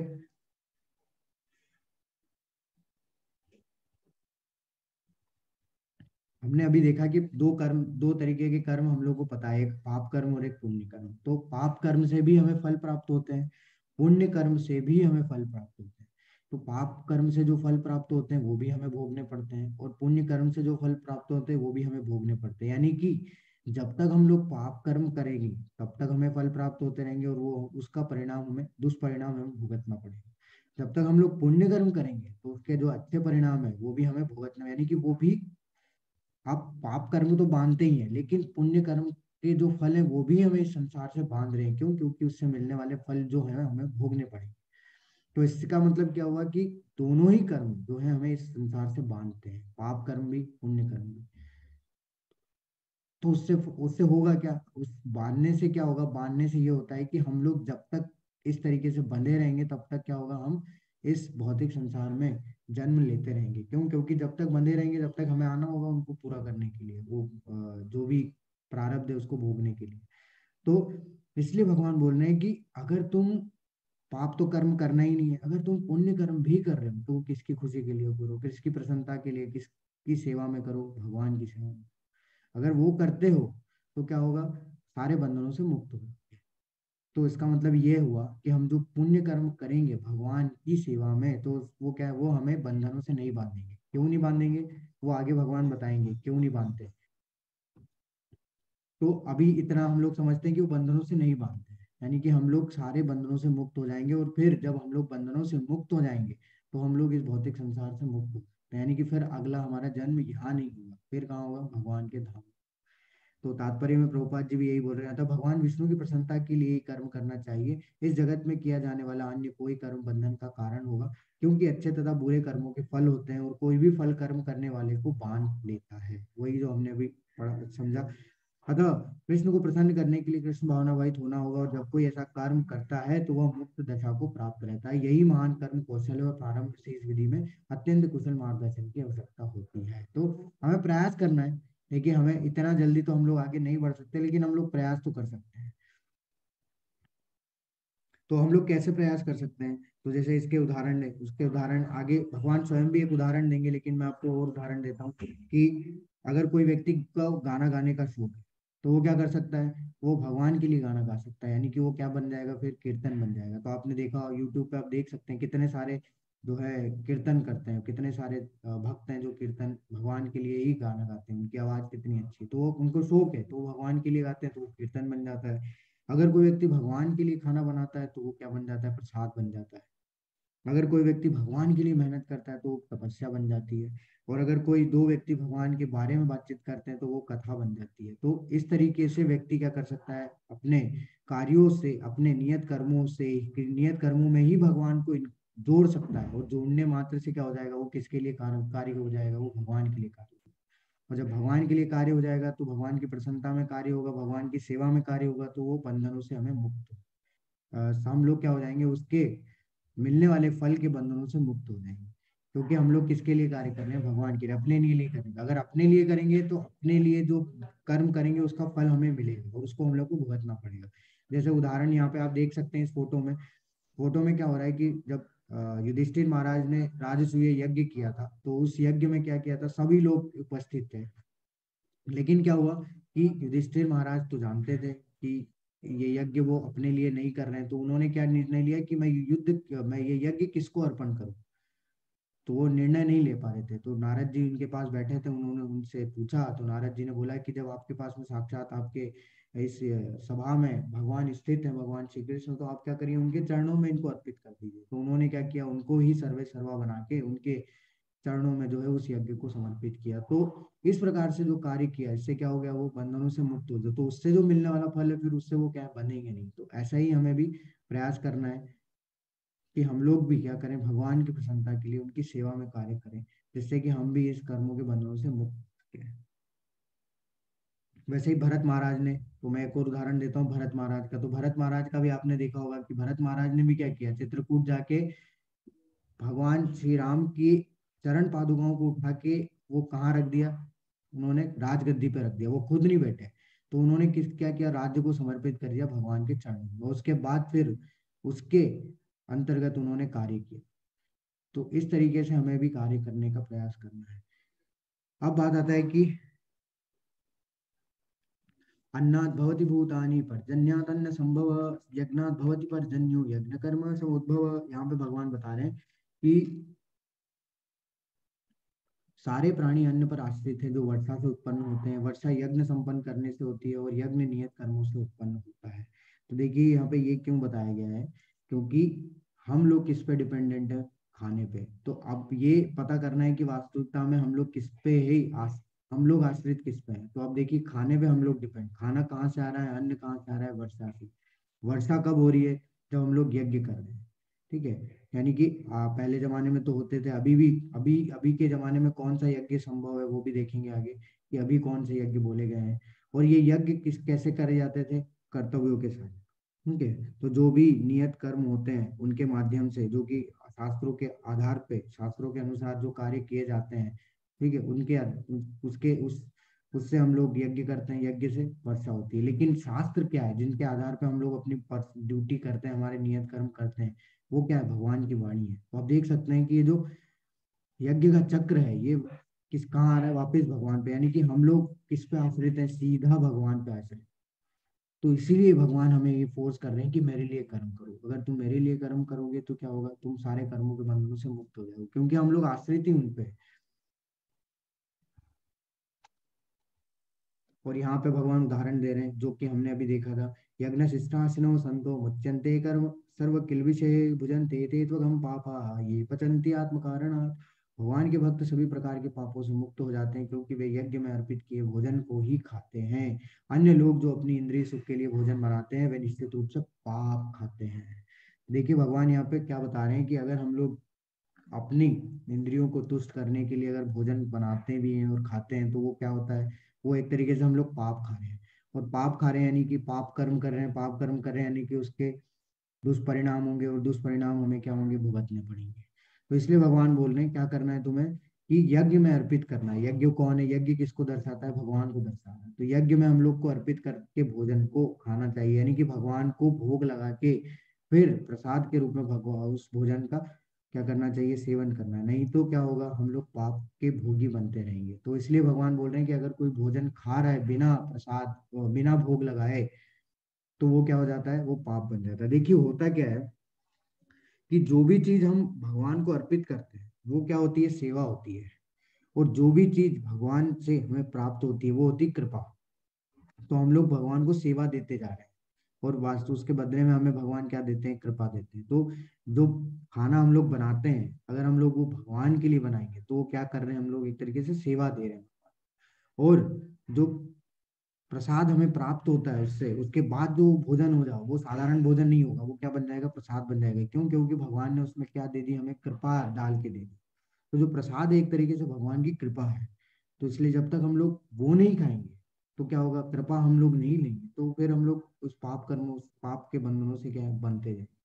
हमने अभी देखा कि दो तरीके के कर्म हम लोग को पता है, एक पाप कर्म और एक पुण्य कर्म। तो पाप कर्म से भी हमें फल प्राप्त होते हैं, पुण्य कर्म से भी हमें फल प्राप्त होते हैं। तो पाप कर्म से जो फल प्राप्त होते हैं वो भी हमें भोगने पड़ते हैं, और पुण्य कर्म से जो फल प्राप्त होते हैं वो भी हमें भोगने पड़ते हैं। यानी कि जब तक हम लोग पाप कर्म करेंगे तब तक हमें फल प्राप्त होते रहेंगे, और वो उसका परिणाम हमें, दुष्परिणाम हमें भुगतना पड़ेगा। जब तक हम लोग पुण्य कर्म करेंगे तो उसके जो अच्छे परिणाम है वो भी हमें भुगतना, यानी कि वो भी, आप पाप कर्म तो बांधते ही हैं, लेकिन पुण्य कर्म के जो फल है वो भी हमें इस संसार से बांध रहे हैं। क्यों, क्योंकि उससे मिलने वाले फल जो है हमें भोगने पड़ेंगे। तो इसका मतलब क्या हुआ कि दोनों ही कर्म जो है हमें इस संसार से बांधते हैं, पाप कर्म भी पुण्य कर्म भी। तो उससे उससे होगा क्या, उस बांधने से क्या होगा, बांधने से ये होता है कि हम लोग जब तक इस तरीके से बंधे रहेंगे तब तक क्या होगा, हम इस भौतिक संसार में जन्म लेते रहेंगे। क्यों, क्योंकि जब तक बंधे रहेंगे तब तक हमें आना होगा उनको पूरा करने के लिए, वो जो भी प्रारब्ध है उसको भोगने के लिए। तो इसलिए भगवान बोल रहे हैं कि अगर तुम, पाप तो कर्म करना ही नहीं है, अगर तुम पुण्य कर्म भी कर रहे हो तो वो किसकी खुशी के लिए करो, किसकी प्रसन्नता के लिए, किसकी सेवा में करो, भगवान की सेवा में। अगर वो करते हो तो क्या होगा, सारे बंधनों से मुक्त हो। तो इसका मतलब ये हुआ कि हम जो पुण्य कर्म करेंगे भगवान की सेवा में, तो वो क्या है, वो हमें बंधनों से नहीं बांधेंगे। क्यों नहीं बांधेंगे, वो आगे भगवान बताएंगे क्यों नहीं बांधते। तो अभी इतना हम लोग समझते हैं कि वो बंधनों से नहीं बांधते हैं, यानी कि हम लोग सारे बंधनों से मुक्त हो जाएंगे। और फिर जब हम लोग बंधनों से मुक्त हो जाएंगे तो हम लोग इस भौतिक संसार से मुक्त हो सकते हैं, यानी कि फिर अगला हमारा जन्म यहाँ नहीं होगा, फिर कहाँ होगा, भगवान के धाम। तो तात्पर्य में प्रभुपाद जी भी यही बोल रहे हैं, था भगवान विष्णु की प्रसन्नता के लिए ही कर्म करना चाहिए। इस जगत में किया जाने वाला अन्य कोई कर्म बंधन का कारण होगा, क्योंकि अच्छे तथा बुरे कर्मों के फल होते हैं, और कोई भी फल कर्म करने वाले को बांध लेता है। वही जो हमने अभी पढ़ा समझा। अतः कृष्ण को प्रसन्न करने के लिए कृष्ण भावनावाहित होना होगा, और जब कोई ऐसा कर्म करता है तो वह मुक्त दशा को प्राप्त रहता है। यही महान कर्म कौशल है, और प्रारंभ से इस विधि में अत्यंत कुशल मार्गदर्शन की आवश्यकता होती है। तो हमें प्रयास करना है। देखिए हमें इतना जल्दी तो हम लोग आगे नहीं बढ़ सकते, लेकिन हम लोग प्रयास तो कर सकते हैं। तो हम लोग कैसे प्रयास कर सकते हैं, तो जैसे इसके उदाहरण ले, उसके उदाहरण आगे भगवान स्वयं भी एक उदाहरण देंगे, लेकिन मैं आपको और उदाहरण देता हूँ कि अगर कोई व्यक्ति को गाना गाने का शौक है तो वो क्या कर सकता है, वो भगवान के लिए गाना गा सकता है। यानी कि वो क्या बन जाएगा, फिर कीर्तन बन जाएगा। तो आपने देखा यूट्यूब पे, आप देख सकते हैं कितने सारे जो है कीर्तन करते हैं, कितने सारे भक्त हैं जो कीर्तन भगवान के लिए ही गाना गाते हैं। उनकी आवाज कितनी अच्छी है, तो वो उनको शौक है तो वो भगवान के लिए गाते हैं, तो वो कीर्तन बन जाता है। अगर कोई व्यक्ति भगवान के लिए खाना बनाता है तो वो क्या बन जाता है, प्रसाद बन जाता है। अगर कोई व्यक्ति भगवान के लिए मेहनत करता है तो वो तपस्या बन जाती है। और अगर कोई दो व्यक्ति भगवान के बारे में बातचीत करते हैं तो वो कथा बन जाती है। तो इस तरीके से व्यक्ति क्या कर सकता है, अपने कार्यों से, अपने नियत कर्मों से, नियत कर्मों में ही भगवान को जोड़ सकता है। और जोड़ने मात्र से क्या हो जाएगा, वो किसके लिए कार्य हो जाएगा, वो भगवान के लिए कार्य। और जब भगवान के लिए कार्य हो जाएगा तो भगवान की प्रसन्नता में कार्य होगा, भगवान की सेवा में कार्य होगा, तो वो बंधनों से हमें मुक्त हम लोग क्या हो जाएंगे, उसके मिलने वाले फल के बंधनों से मुक्त हो जाएंगे। क्योंकि हम लोग किसके लिए कार्य कर रहे हैं, भगवान के लिए, अपने लिए करेंगे। अगर अपने लिए करेंगे तो अपने लिए जो कर्म करेंगे उसका फल हमें मिलेगा, और उसको हम लोग को भुगतना पड़ेगा। जैसे उदाहरण यहाँ पे आप देख सकते हैं इस फोटो में क्या हो रहा है कि जब युधिष्ठिर महाराज ने राजसूय यज्ञ किया था, तो उस यज्ञ में क्या किया था, सभी लोग उपस्थित थे। लेकिन क्या हुआ कि युधिष्ठिर महाराज तो जानते थे कि ये यज्ञ वो अपने लिए नहीं कर रहे हैं, तो उन्होंने क्या निर्णय लिया कि मैं ये यज्ञ किसको अर्पण करूं। तो वो निर्णय नहीं ले पा रहे थे, तो नारद जी उनके पास बैठे थे, उन्होंने उनसे पूछा, तो नारद जी ने बोला कि जब आपके पास में साक्षात आपके इस सभा में भगवान स्थित है, भगवान श्री कृष्ण, तो आप क्या करिए, उनके चरणों में इनको अर्पित कर दीजिए। तो उन्होंने क्या किया, उनको ही सर्वे सर्वा बना के उनके चरणों में जो है उस यज्ञ को समर्पित किया। तो इस प्रकार से जो कार्य किया, इससे क्या हो गया, वो बंधनों से मुक्त हो गए। तो उससे जो मिलने वाला फल है, फिर उससे वो क्या बनेंगे नहीं। तो ऐसा ही हमें भी प्रयास करना है कि हम लोग भी क्या करें, भगवान की प्रसन्नता के लिए उनकी सेवा में कार्य करें, जिससे कि हम भी इस कर्मों के बंधनों से मुक्त हैं। वैसे ही भरत महाराज ने, तो मैं एक और उदाहरण देता हूँ भरत महाराज का। तो भरत महाराज का भी आपने देखा होगा कि भरत महाराज ने भी क्या किया, चित्रकूट जाके भगवान श्री राम की चरण पादुकाओं को उठा के वो कहाँ रख दिया, उन्होंने राजगद्दी पे रख दिया, वो खुद नहीं बैठे। तो उन्होंने किस क्या किया, राज्य को समर्पित कर दिया भगवान के चरणों में। उसके बाद फिर उसके अंतर्गत उन्होंने कार्य किया। तो इस तरीके से हमें भी कार्य करने का प्रयास करना है। अब बात आता है कि अन्नात् भवति भूतानि पर्जन्यात् अन्न संभव, यज्ञात् भवति पर्जन्यो यज्ञ कर्म समुद्भव। यहाँ पे भगवान बता रहे हैं कि सारे प्राणी अन्न पर आश्रित है, जो वर्षा से उत्पन्न होते हैं। वर्षा यज्ञ संपन्न करने से होती है और यज्ञ नियत कर्मों से उत्पन्न होता है। तो देखिए यहाँ पे ये क्यों बताया गया है, क्योंकि हम लोग किस पे डिपेंडेंट है, खाने पे। तो अब ये पता करना है कि वास्तविकता में हम लोग किस पे हम लोग आश्रित किस पे हैं। तो अब देखिए खाने पे हम लोग डिपेंड, खाना कहाँ से आ रहा है, अन्न कहाँ से आ रहा है, वर्षा से। वर्षा कब हो रही है, जब हम लोग यज्ञ कर रहे हैं। ठीक है, यानी कि पहले जमाने में तो होते थे, अभी भी अभी अभी के जमाने में कौन सा यज्ञ संभव है वो भी देखेंगे आगे, कि अभी कौन से यज्ञ बोले गए हैं। और ये यज्ञ कैसे करे जाते थे, कर्तव्यों के साथ। ठीक है, तो जो भी नियत कर्म होते हैं उनके माध्यम से, जो कि शास्त्रों के आधार पे, शास्त्रों के अनुसार जो कार्य किए जाते हैं, ठीक है, उनके उसके उससे हम लोग यज्ञ करते हैं, यज्ञ से वर्षा होती है। लेकिन शास्त्र क्या है, जिनके आधार पे हम लोग अपनी ड्यूटी करते हैं, हमारे नियत कर्म करते हैं, वो क्या है, भगवान की वाणी है। तो आप देख सकते हैं कि ये जो यज्ञ का चक्र है, ये किस कहाँ आ रहा है, वापस भगवान पे। यानी कि हम लोग किस पे आश्रित हैं, सीधा भगवान पे आश्रित। तो इसीलिए भगवान हमें ये फोर्स कर रहे हैं कि मेरे लिए कर्म करो। अगर तुम मेरे लिए कर्म करोगे तो क्या होगा, तुम सारे कर्मों के बंधनों से मुक्त हो जाओगे, क्योंकि हम लोग आश्रित ही उन पे हैं। और यहाँ पे भगवान उदाहरण दे रहे हैं, जो कि हमने अभी देखा था, यज्ञ शिष्टाशिनो संतो मुच्यन्ते कर्म सर्व किल्बिषे भुजन्ते ते त्वघं पापा ये पचन्ति आत्म कारणात्। भगवान के भक्त सभी प्रकार के पापों से मुक्त हो जाते हैं, क्योंकि वे यज्ञ में अर्पित किए भोजन को ही खाते हैं। अन्य लोग जो अपनी इंद्रिय सुख के लिए भोजन बनाते हैं, वे निश्चित रूप से पाप खाते हैं। देखिए भगवान यहाँ पे क्या बता रहे हैं कि अगर हम लोग अपनी इंद्रियों को तुष्ट करने के लिए अगर भोजन बनाते भी हैं और खाते हैं, तो वो क्या होता है, वो एक तरीके से हम लोग पाप खा रहे हैं। और पाप खा रहे हैं यानी कि पाप कर्म कर रहे हैं, पाप कर्म कर रहे हैं यानी कि उसके दुष्परिणाम होंगे, और दुष्परिणाम हमें क्या होंगे, भुगतने पड़ेंगे। तो इसलिए भगवान बोल रहे हैं क्या करना है तुम्हें, कि यज्ञ में अर्पित करना है। यज्ञ कौन है, यज्ञ किसको दर्शाता है, भगवान को दर्शाता है। तो यज्ञ में हम लोग को अर्पित करके भोजन को खाना चाहिए, यानी कि भगवान को भोग लगा के फिर प्रसाद के रूप में भगवान उस भोजन का क्या करना चाहिए, सेवन करना है। नहीं तो क्या होगा, हम लोग पाप के भोगी बनते रहेंगे। तो इसलिए भगवान बोल रहे हैं कि अगर कोई भोजन खा रहा है बिना प्रसाद बिना भोग लगाए, तो वो क्या हो जाता है, वो पाप बन जाता है। देखिए होता क्या है कि जो भी चीज हम भगवान को अर्पित करते हैं, वो क्या होती है, सेवा होती है। और जो भी चीज भगवान से हमें प्राप्त होती है, वो होती है कृपा। तो हम लोग भगवान को सेवा देते जा रहे हैं, और वास्तु उसके बदले में हमें भगवान क्या देते हैं, कृपा देते हैं। तो जो खाना हम लोग बनाते हैं, अगर हम लोग वो भगवान के लिए बनाएंगे, तो वो क्या कर रहे हैं, हम लोग एक तरीके से सेवा दे रहे हैं। और जो प्रसाद हमें प्राप्त होता है उससे, उसके बाद जो भोजन हो जाओ, वो साधारण भोजन नहीं होगा, वो क्या बन जाएगा, प्रसाद बन जाएगा। क्यों, क्योंकि भगवान ने उसमें क्या दे दी, हमें कृपा डाल के दे दी। तो जो प्रसाद है एक तरीके से भगवान की कृपा है। तो इसलिए जब तक हम लोग वो नहीं खाएंगे, तो क्या होगा, कृपा हम लोग नहीं लेंगे, तो फिर हम लोग उस पाप कर्म, उस पाप के बंधनों से क्या है, बनते जाएंगे।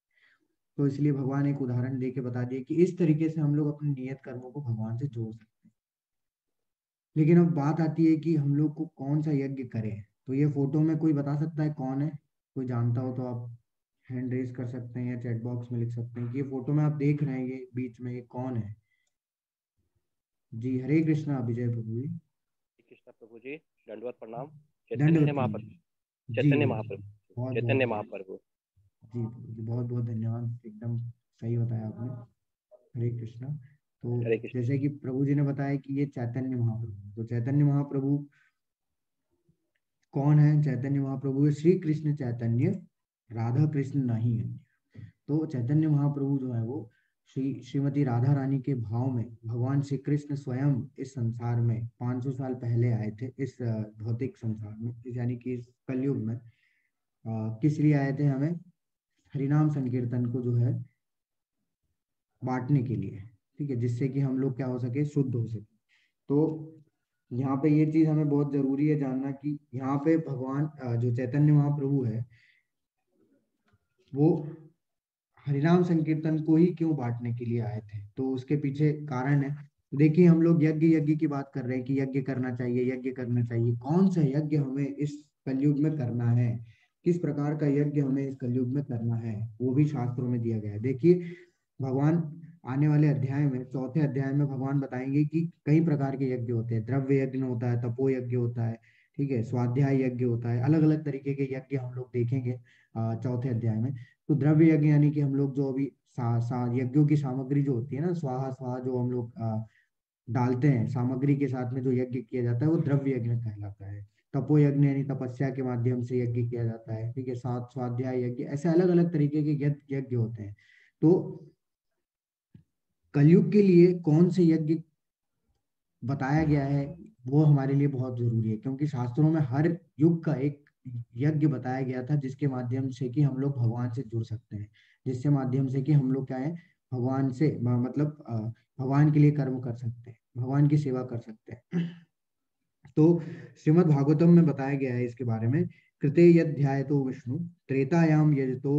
तो इसलिए भगवान एक उदाहरण दे के बता दिए कि इस तरीके से हम लोग अपने नियत कर्मों को भगवान से जोड़ सकते हैं। लेकिन अब बात आती है कि हम लोग को कौन सा यज्ञ करें। तो ये फोटो में कोई बता सकता है कौन है, कोई जानता हो तो आप हैंड रेज कर सकते हैं या चैट बॉक्स में लिख सकते हैं कि ये फोटो में आप देख रहे हैं ये बीच में ये कौन है। जी हरे कृष्णा विजय प्रभु जी। कृष्ण प्रभु जी, दंडवत प्रणाम। दंडवत चैतन्य प्रणाम। महाप्रभु, जी चैतन्य प्रभु जी, महाप्रभु, बहुत बहुत चैतन्य धन्यवाद। महाप्रभु। जी प्रभु जी, बहुत बहुत धन्यवाद, एकदम सही बताया आपने। हरे कृष्णा। तो हरे कृष्ण। जैसे कि प्रभु जी ने बताया कि ये चैतन्य महाप्रभु, तो चैतन्य महाप्रभु कौन है? चैतन्य महाप्रभु है श्री कृष्ण चैतन्य, राधा कृष्ण नहीं है। तो चैतन्य महाप्रभु जो है वो श्रीमती राधा रानी के भाव में भगवान श्री कृष्ण स्वयं इस संसार में 500 साल पहले आए थे, इस भौतिक संसार में, यानी कि इस कलयुग में। किस लिए आए थे? हमें हरिनाम संकीर्तन को जो है बांटने के लिए, ठीक है, जिससे कि हम लोग क्या हो सके, शुद्ध हो सके। तो यहाँ पे ये चीज हमें बहुत जरूरी है जानना कि यहाँ पे भगवान जो चैतन्य महाप्रभु है वो हरिनाम संकीर्तन को ही क्यों बांटने के लिए आए थे, तो उसके पीछे कारण है। देखिए हम लोग यज्ञ यज्ञ की बात कर रहे हैं कि यज्ञ करना चाहिए, यज्ञ करना चाहिए। कौन सा यज्ञ हमें इस कलयुग में करना है, किस प्रकार का यज्ञ हमें इस कलयुग में करना है, वो भी शास्त्रों में दिया गया है। देखिए भगवान आने वाले अध्याय में, चौथे अध्याय में भगवान बताएंगे कि कई प्रकार के यज्ञ होते हैं। द्रव्य यज्ञ होता है, तपो यज्ञ होता है, ठीक है, स्वाध्याय यज्ञ होता है, अलग अलग तरीके के यज्ञ हम लोग देखेंगे चौथे अध्याय में। तो द्रव्य यज्ञ यानी कि हम लोग जो अभी यज्ञों की सामग्री जो होती है ना, स्वाहा स्वाहा जो हम लोग डालते हैं सामग्री के साथ में, जो यज्ञ किया जाता है वो द्रव्य यज्ञ कहलाता है। तपो यज्ञ यानी तपस्या के माध्यम से यज्ञ किया जाता है, ठीक है। सात स्वाध्याय यज्ञ, ऐसे अलग अलग तरीके के यज्ञ यज्ञ होते हैं। तो कलयुग के लिए कौन से यज्ञ बताया गया है वो हमारे लिए बहुत जरूरी है, क्योंकि शास्त्रों में हर युग का एक यज्ञ बताया गया था जिसके माध्यम से कि हम लोग भगवान से जुड़ सकते हैं, जिसके माध्यम से कि हम लोग क्या है, भगवान से मतलब भगवान के लिए कर्म कर सकते हैं, भगवान की सेवा कर सकते हैं। तो श्रीमद् भागवतम में बताया गया है इसके बारे में, कृते यध्यायतो विष्णु त्रेतायाम यजतो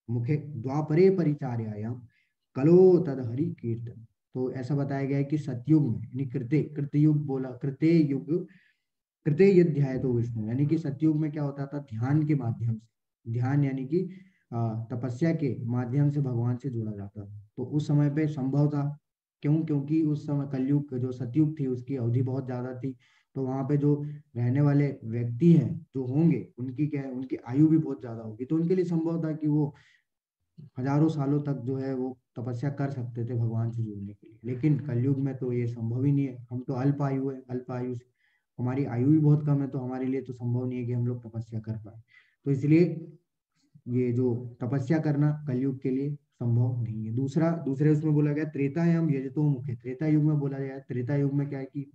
मुखे द्वापरे परिचार्यायाम कलो तद हरि कीर्तन। तो ऐसा बताया गया है कि सतयुग में, यानी कृते कृतयुग बोला, कृते युग, कृते यध्यायतो विष्णु, यानी कि सतयुग में क्या होता था, ध्यान के माध्यम से, ध्यान यानी कि तपस्या के माध्यम से भगवान से जुड़ा जाता था। तो उस समय पे संभव था, क्यों? क्योंकि उस समय कलयुग जो सतयुग थी उसकी अवधि बहुत ज्यादा थी। तो वहां पे जो रहने वाले व्यक्ति हैं जो होंगे, उनकी क्या है, उनकी आयु भी बहुत ज्यादा होगी, तो उनके लिए संभव था कि वो हजारों सालों तक जो है वो तपस्या कर सकते थे भगवान से जुड़ने के लिए। लेकिन कलयुग में तो ये संभव ही नहीं है, हम तो अल्प आयु है, अल्प आयु से हमारी आयु भी बहुत कम है, तो हमारे लिए तो संभव नहीं है कि हम लोग तपस्या कर पाए। तो इसलिए ये जो तपस्या करना कलयुग के लिए संभव नहीं है। दूसरे उसमें बोला गया त्रेतायाम यजतो मुखे, त्रेता युग में बोला गया, त्रेता युग में क्या है कि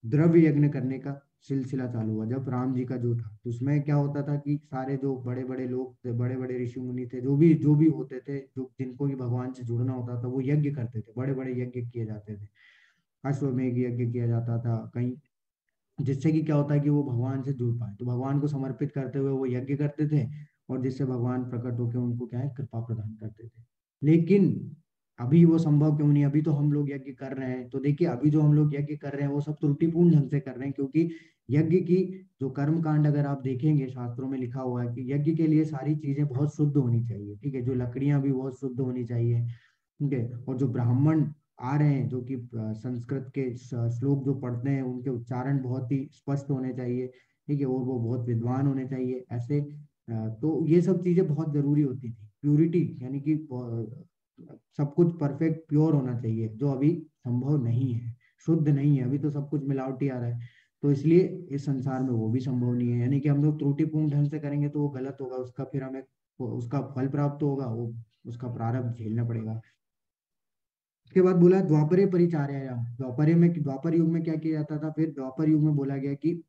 द्रव्य यज्ञ करने का सिलसिला चालू हुआ जब राम जी का जो था। तो उसमें क्या होता था कि सारे जो बड़े बड़े लोग थे, बड़े बड़े ऋषि मुनि थे, जो भी होते थे, जो जिनको भी भगवान से जुड़ना होता था, वो यज्ञ करते थे, बड़े बड़े यज्ञ किए जाते थे। अश्वमेध यज्ञ किया जाता था कहीं, जिससे कि क्या होता है कि वो भगवान से जुड़ पाए, तो भगवान को समर्पित करते हुए वो यज्ञ करते थे, और जिससे भगवान प्रकट होकर उनको क्या है, कृपा प्रदान करते थे। लेकिन अभी वो संभव क्यों नहीं? अभी तो हम लोग यज्ञ कर रहे हैं, तो देखिए अभी जो हम लोग यज्ञ कर रहे हैं वो सब त्रुटिपूर्ण ढंग से कर रहे हैं, क्योंकि यज्ञ की जो कर्म कांड अगर आप देखेंगे शास्त्रों में लिखा हुआ है कि यज्ञ के लिए सारी चीजें बहुत शुद्ध होनी चाहिए, ठीक है, जो लकड़ियां भी बहुत शुद्ध होनी चाहिए, ठीक है, और जो ब्राह्मण आ रहे हैं जो कि संस्कृत के श्लोक जो पढ़ते हैं उनके उच्चारण बहुत ही स्पष्ट होने चाहिए, ठीक है, और वो बहुत विद्वान होने चाहिए ऐसे। तो ये सब चीजें बहुत जरूरी होती थी, प्यूरिटी यानी कि सब कुछ परफेक्ट प्योर होना चाहिए, जो अभी संभव नहीं है, शुद्ध नहीं है, अभी तो सब कुछ मिलावटी आ रहा है। तो इसलिए इस संसार में वो भी संभव नहीं है, यानी कि हम लोग त्रुटिपूर्ण ढंग से करेंगे तो वो गलत होगा, उसका फिर हमें उसका फल प्राप्त होगा, वो उसका प्रारब्ध झेलना पड़ेगा। उसके बाद बोला द्वापरे परिचार्यायाम, द्वापर युग में क्या किया जाता था? फिर द्वापर युग में बोला गया कि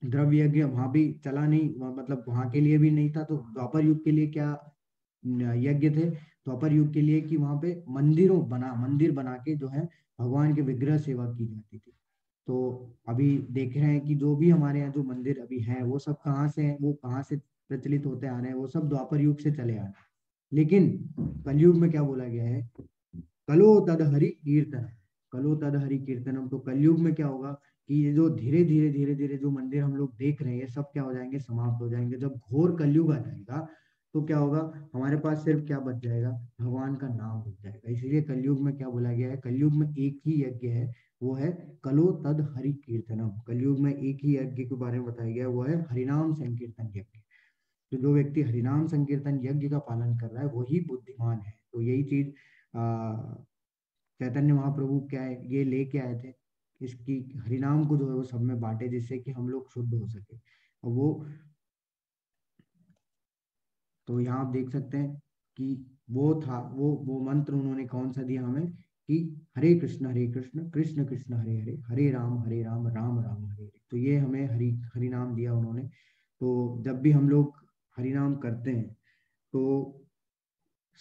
द्रव्य यज्ञ वहां भी चला नहीं, मतलब वहां के लिए भी नहीं था। तो द्वापर युग के लिए क्या यज्ञ थे? द्वापर युग के लिए कि वहां पे मंदिर बना के जो है भगवान के विग्रह सेवा की जाती थी। तो अभी देख रहे हैं कि जो भी हमारे यहाँ जो मंदिर अभी हैं वो सब कहाँ से हैं, वो कहाँ से प्रचलित होते आ रहे हैं, वो सब द्वापर युग से चले आ रहे हैं। लेकिन कलयुग में क्या बोला गया है? कलो तद हरि कीर्तन, कलो तद हरि कीर्तनम। तो कलयुग में क्या होगा कि ये जो धीरे धीरे जो मंदिर हम लोग देख रहे हैं ये सब क्या हो जाएंगे, समाप्त हो जाएंगे। जब घोर कलयुग आ जाएगा तो क्या होगा, हमारे पास सिर्फ क्या बच जाएगा, भगवान का नाम बच जाएगा। इसलिए कलयुग में क्या बोला गया है, कलयुग में एक ही यज्ञ है, वो है कलो तद हरि कीर्तनम। कलयुग में एक ही यज्ञ के बारे में बताया गया है, वो है हरिनाम संकीर्तन यज्ञ। तो जो व्यक्ति हरिनाम संकीर्तन यज्ञ का पालन कर रहा है वही बुद्धिमान है। तो यही चीज चैतन्य महाप्रभु क्या है ये लेके आए थे, इसकी हरिनाम को जो है वो सब में बांटे, जिससे कि हम लोग शुद्ध हो सके। और वो तो यहाँ आप देख सकते हैं कि वो था, वो मंत्र उन्होंने कौन सा दिया हमें कि हरे कृष्ण कृष्ण कृष्ण हरे हरे, हरे राम राम राम हरे हरे। तो ये हमें हरि नाम दिया उन्होंने। तो जब भी हम लोग हरि नाम करते हैं तो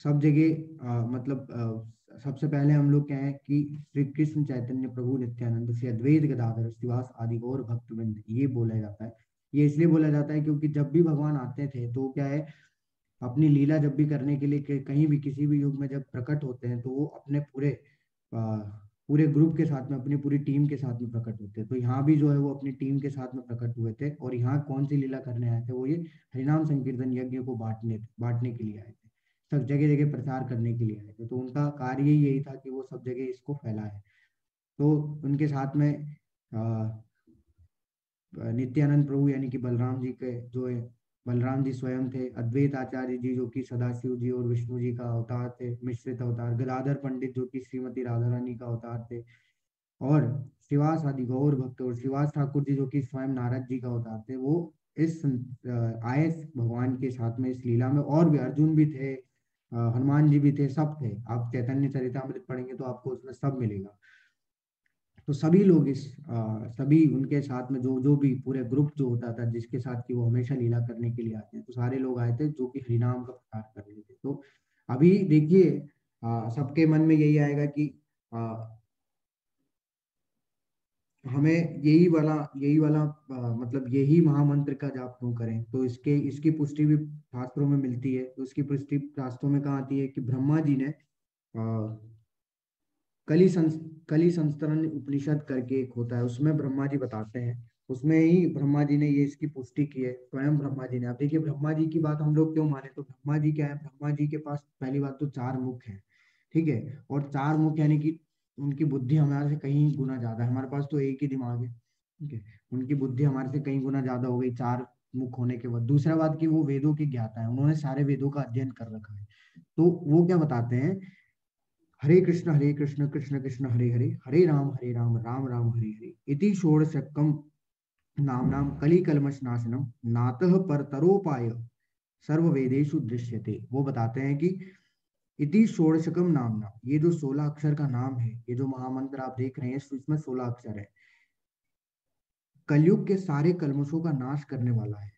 सब जगह मतलब सबसे पहले हम लोग क्या है कि श्री कृष्ण चैतन्य प्रभु नित्यानंद श्री अद्वैत गदाधर श्रीवास आदि गौर भक्तवृंद, ये बोला जाता है। ये इसलिए बोला जाता है क्योंकि जब भी भगवान आते थे तो क्या है, अपनी लीला जब भी करने के लिए कहीं भी किसी भी युग में जब प्रकट होते हैं तो वो अपने पूरे ग्रुप के साथ में, अपनी पूरी टीम के साथ में प्रकट होते हैं। तो यहाँ भी जो है वो अपनी टीम के साथ में प्रकट हुए थे, और यहाँ कौन सी लीला करने आए थे, वो ये हरिनाम संकीर्तन यज्ञ को बांटने के लिए आए थे, सब जगह जगह प्रचार करने के लिए आए थे। तो उनका कार्य ही यही था कि वो सब जगह इसको फैलाए। तो उनके साथ में नित्यानंद प्रभु यानी कि बलराम जी के जो है, बलराम जी स्वयं थे, अद्वैत आचार्य जी जो कि सदाशिव जी और विष्णु जी का अवतार थे, मिश्रित अवतार, गदाधर पंडित जो कि श्रीमती राधा रानी का अवतार थे, और श्रीवास आदि गौर भक्त और श्रीवास ठाकुर जी जो कि स्वयं नारद जी का अवतार थे, वो आए भगवान के साथ में इस लीला में। और भी अर्जुन भी थे, हनुमान जी भी थे, सब थे। आप चैतन्य चरितामृत पढ़ेंगे तो आपको उसमें सब मिलेगा। तो सभी लोग सभी उनके साथ में जो जो भी पूरे ग्रुप जो होता था जिसके साथ कि वो हमेशा लीला करने के लिए आते हैं, तो सारे लोग आए थे जो कि हरिनाम का प्रचार कर रहे थे। तो अभी देखिए सबके मन में यही आएगा कि हमें यही वाला मतलब यही महामंत्र का जाप क्यों करें। तो इसकी पुष्टि भी शास्त्रों में मिलती है। तो इसकी पुष्टि शास्त्रों में कहाँ आती है कि ब्रह्मा जी ने कली संस कली संस्तरण उपनिषद करके एक होता है, उसमें ब्रह्मा जी बताते हैं, उसमें ही ब्रह्मा जी ने ये इसकी पुष्टि की है, स्वयं ब्रह्मा जी ने। आप देखिए ब्रह्मा जी की बात हम लोग क्यों माने, तो ब्रह्मा जी क्या है, ब्रह्मा जी के पास पहली बात तो 4 मुख है, ठीक है। और 4 मुख यानी कि उनकी बुद्धि हमारे से कहीं गुना ज्यादा है, हमारे पास तो एक ही दिमाग है, ठीक है। उनकी बुद्धि हमारे से कहीं गुना ज्यादा हो गई 4 मुख होने के बाद। दूसरा बात कि वो वेदों के ज्ञाता है, उन्होंने सारे वेदों का अध्ययन कर रखा है। तो वो क्या बताते हैं, हरे कृष्ण कृष्ण कृष्ण हरे हरे, हरे राम राम राम हरे हरे, इति षोडशकम नाम कली कलमश नाशनम नातः परतरोपाय सर्व वेदेषु दृश्यते। वो बताते हैं कि इति षोडशकम नाम, ये जो 16 अक्षर का नाम है, ये जो महामंत्र आप देख रहे हैं इसमें 16 अक्षर है, कलयुग के सारे कलमशों का नाश करने वाला है।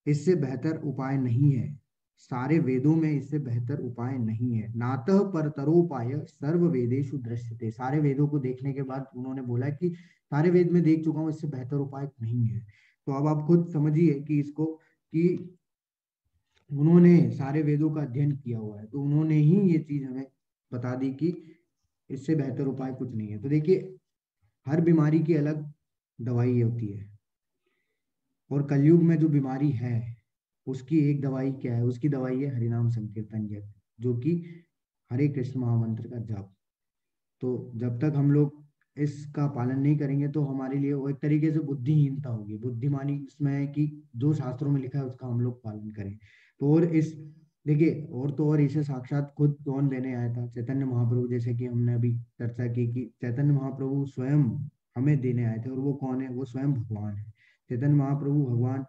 इससे बेहतर उपाय नहीं है, सारे वेदों में इससे बेहतर उपाय नहीं है। नातः परतरोपाय सर्व वेदेषु दृश्यते, सारे वेदों को देखने के बाद उन्होंने बोला कि सारे वेद में देख चुका हूं, इससे बेहतर उपाय नहीं है। तो अब आप खुद समझिए कि इसको कि उन्होंने सारे वेदों का अध्ययन किया हुआ है, तो उन्होंने ही ये चीज हमें बता दी कि इससे बेहतर उपाय कुछ नहीं है। तो देखिए हर बीमारी की अलग दवाई होती है, और कलयुग में जो बीमारी है उसकी एक दवाई क्या है, उसकी दवाई है हरिनाम संकीर्तन यज्ञ, जो कि हरे कृष्ण महामंत्र का जाप। तो जब तक हम लोग इसका पालन नहीं करेंगे तो हमारे लिए वो एक तरीके से बुद्धिहीनता होगी। बुद्धिमानी इसमें है कि जो शास्त्रों में लिखा है उसका हम लोग पालन करें। तो और इस देखिए और तो और इसे साक्षात खुद कौन देने आया था, चैतन्य महाप्रभु। जैसे कि हमने अभी चर्चा की कि चैतन्य महाप्रभु स्वयं हमें देने आए थे, और वो कौन है, वो स्वयं भगवान है। चैतन्य महाप्रभु भगवान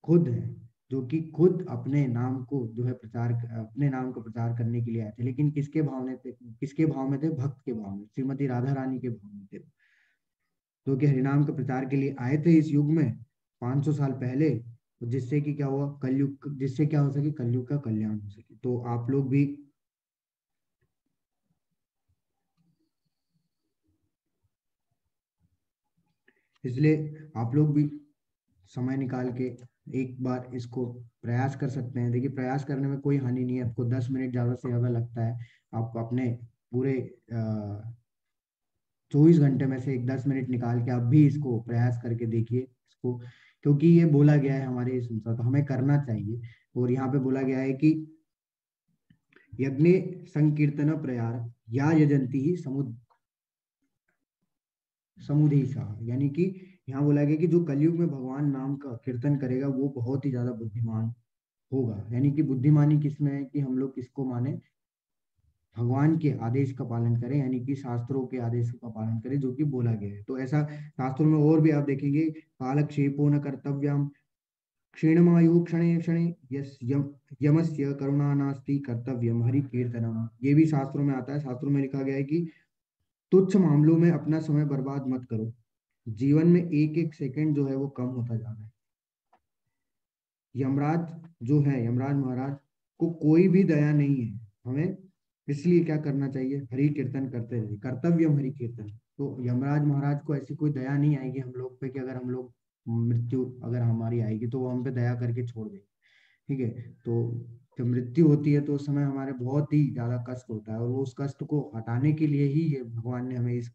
खुद है, जो कि खुद अपने नाम को जो है अपने नाम को प्रचार करने के लिए आए थे। लेकिन किसके भाव में थे, भक्त के भाव में, श्रीमती राधा रानी के भाव में थे, जो कि हरिनाम के प्रचार के लिए आए थे इस युग में 500 साल पहले। तो जिससे कि क्या हुआ, कलयुग, जिससे क्या हो सके, कलयुग का कल्याण हो सके। तो आप लोग भी इसलिए आप लोग भी समय निकाल के एक बार इसको प्रयास कर सकते हैं। देखिए प्रयास करने में कोई हानि नहीं है, आपको 10 मिनट ज्यादा से ज्यादा लगता है, आप अपने पूरे 24 घंटे में से एक 10 मिनट निकाल के आप भी इसको प्रयास करके देखिए इसको, क्योंकि ये बोला गया है हमारे इस संसार, तो हमें करना चाहिए। और यहाँ पे बोला गया है कि यज्ञ संकीर्तन प्रयार या यजंती ही समुदेशा, यानी कि यहाँ बोला गया कि जो कलयुग में भगवान नाम का कीर्तन करेगा वो बहुत ही ज्यादा बुद्धिमान होगा। यानी कि बुद्धिमानी किसमें है कि हम लोग किसको माने, भगवान के आदेश का पालन करें, यानी कि शास्त्रों के आदेशों का पालन करें जो कि बोला गया है। तो ऐसा शास्त्रों में और भी आप देखेंगे, कालक्षेपो न कर्तव्यम, क्षीणमायु क्षणे क्षणे, यमस्य करुणा नास्ति कर्तव्यम हरि कीर्तनम, ये भी शास्त्रों में आता है। शास्त्रों में लिखा गया है कि तुच्छ मामलों में अपना समय बर्बाद मत करो, जीवन में एक एक सेकंड जो है वो कम होता जा रहा है। यमराज जो है, यमराज महाराज को कोई भी दया नहीं है, हमें इसलिए क्या करना चाहिए, हरि कीर्तन करते रहिए, कर्तव्यम हरि कीर्तन। तो यमराज महाराज को ऐसी कोई दया नहीं आएगी हम लोग पे कि अगर हम लोग मृत्यु अगर हमारी आएगी तो वो हम पे दया करके छोड़ देंगे। ठीक है, तो जब मृत्यु होती है तो उस समय हमारे बहुत ही ज्यादा कष्ट होता है, और वो उस कष्ट को हटाने के लिए ही ये भगवान ने हमें इस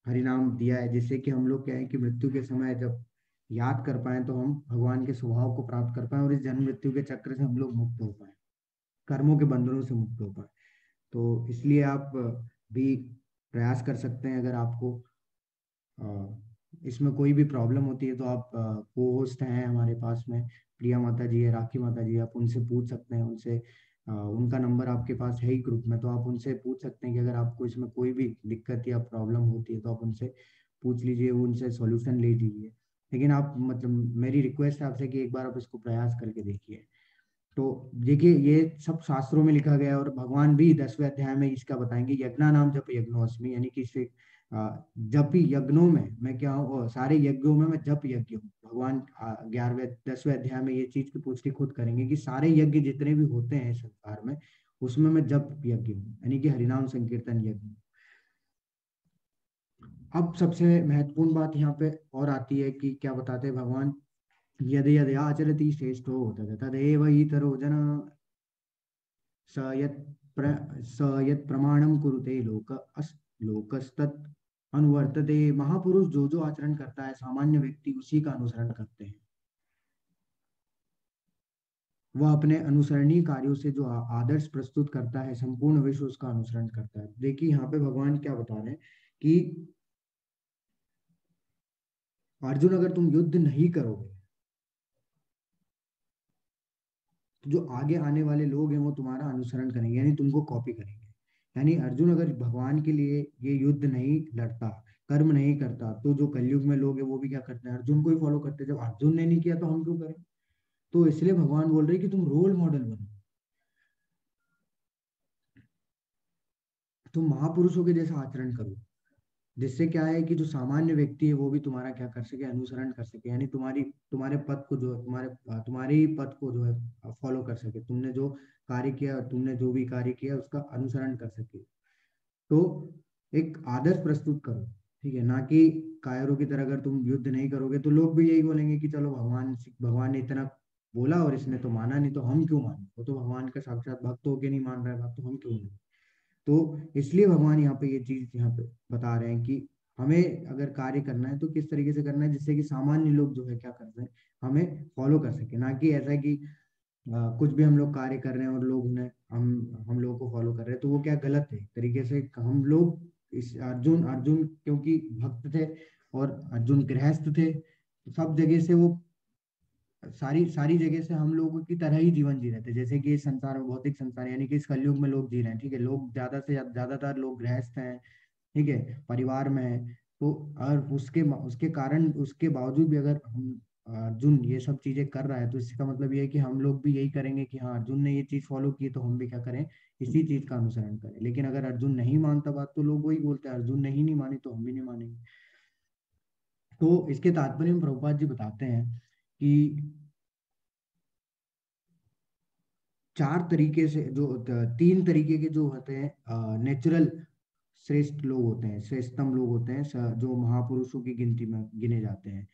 हरिनाम दिया है, जिससे कि हम लोग क्या है कि मृत्यु के समय जब याद कर पाए तो हम भगवान के स्वभाव को प्राप्त कर पाए और इस जन्म मृत्यु के चक्र से हम लोग मुक्त हो पाए, कर्मों के बंधनों से मुक्त हो पाए। तो इसलिए आप भी प्रयास कर सकते हैं। अगर आपको इसमें कोई भी प्रॉब्लम होती है तो आप को होस्ट हैं हमारे पास में, प्रिया माता जी है, राखी माता जी, आप उनसे पूछ सकते हैं। उनसे उनका नंबर आपके पास है ही ग्रुप में, तो आप उनसे पूछ सकते हैं कि अगर आपको इसमें कोई भी दिक्कत या प्रॉब्लम होती है तो आप उनसे पूछ लीजिए, उनसे सॉल्यूशन ले लीजिए। लेकिन आप मतलब मेरी रिक्वेस्ट है आपसे कि एक बार आप इसको प्रयास करके देखिए। तो देखिए ये सब शास्त्रों में लिखा गया है, और भगवान भी 10वें अध्याय में इसका बताएंगे, यज्ञा नाम जप यज्ञोस्मि, यानी कि इसे जप ही यज्ञों में मैं क्या हूँ, सारे यज्ञों में मैं जप यज्ञ हूँ। भगवान 11वें 10वें अध्याय में ये चीज की पुष्टि खुद करेंगे कि सारे यज्ञ जितने भी होते हैं इस संसार में उसमें मैं जप यज्ञ हूँ, यानी कि हरिनाम संकीर्तन यज्ञ हूँ। अब सबसे महत्वपूर्ण बात यहाँ पे और आती है कि क्या बताते हैं भगवान, यद यद आचरति श्रेष्ठो तद तदेव इतरो जन, स यत् स यत् प्रमाणम कुरुते लोकस्तत् अनुवर्तते। महापुरुष जो जो आचरण करता है सामान्य व्यक्ति उसी का अनुसरण करते हैं, वह अपने अनुसरणीय कार्यों से जो आदर्श प्रस्तुत करता है संपूर्ण विश्व उसका अनुसरण करता है। देखिए यहाँ पे भगवान क्या बता रहे हैं कि अर्जुन अगर तुम युद्ध नहीं करोगे तो जो आगे आने वाले लोग हैं वो तुम्हारा अनुसरण करेंगे, यानी तुमको कॉपी करेंगे। यानी अर्जुन अगर भगवान के लिए ये युद्ध नहीं लड़ता, कर्म नहीं करता, तो जो कलयुग में लोग हैं वो भी क्या करते हैं, अर्जुन को ही फॉलो करते हैं। जब अर्जुन ने नहीं किया तो हम क्यों करें। तो इसलिए भगवान बोल रहे हैं कि तुम रोल मॉडल बनो, तुम महापुरुषों के जैसा आचरण करो, जिससे क्या है कि जो सामान्य व्यक्ति है वो भी तुम्हारा क्या कर सके, अनुसरण कर सके, यानी तुम्हारे पद को जो है तुम्हारे ही पद को जो है फॉलो कर सके, तुमने जो कार्य किया, तुमने जो भी कार्य किया उसका अनुसरण कर सके। तो एक आदर्श प्रस्तुत करो, ठीक है, ना कि कायरों की तरह। अगर तुम युद्ध नहीं करोगे तो लोग भी यही बोलेंगे कि चलो भगवान ने इतना बोला और इसने तो माना नहीं, तो हम क्यों माने, वो तो भगवान का साक्षात भक्त होके नहीं मान रहा है बात, तो हम क्यों माने। तो इसलिए भगवान यहाँ पे ये चीज यहाँ पे बता रहे हैं कि हमें अगर कार्य करना है तो किस तरीके से करना है जिससे कि सामान्य लोग जो है क्या कर रहे हैं हमें फॉलो कर सके, ना कि ऐसा है कि कुछ भी हम लोग कार्य कर रहे हैं और लोग उन्हें हम लोगों को फॉलो कर रहे हैं, तो वो क्या गलत है एक तरीके से। हम लोग इस अर्जुन अर्जुन क्योंकि भक्त थे और अर्जुन गृहस्थ थे, तो सब जगह से वो सारी सारी जगह से हम लोगों की तरह ही जीवन जी रहे थे, जैसे कि इस संसार में भौतिक संसार यानी कि इस कलयुग में लोग जी रहे हैं। ठीक है, लोग ज्यादा से ज्यादातर लोग गृहस्थ हैं, ठीक है, परिवार में है। तो और उसके कारण उसके बावजूद भी अगर हम अर्जुन ये सब चीजें कर रहा है तो इसका मतलब ये है कि हम लोग भी यही करेंगे कि हाँ अर्जुन ने ये चीज फॉलो की तो हम भी क्या करें, इसी चीज का अनुसरण करें। लेकिन अगर अर्जुन नहीं मानता बात तो लोग वही बोलते हैं, अर्जुन ने ही नहीं मानी तो हम भी नहीं मानेंगे। तो इसके तात्पर्य में प्रभुपाद जी बताते हैं कि चार तरीके से जो 3 तरीके के जो होते हैं नेचुरल श्रेष्ठ लोग होते हैं, श्रेष्ठतम लोग होते हैं, जो महापुरुषों की गिनती में गिने जाते हैं।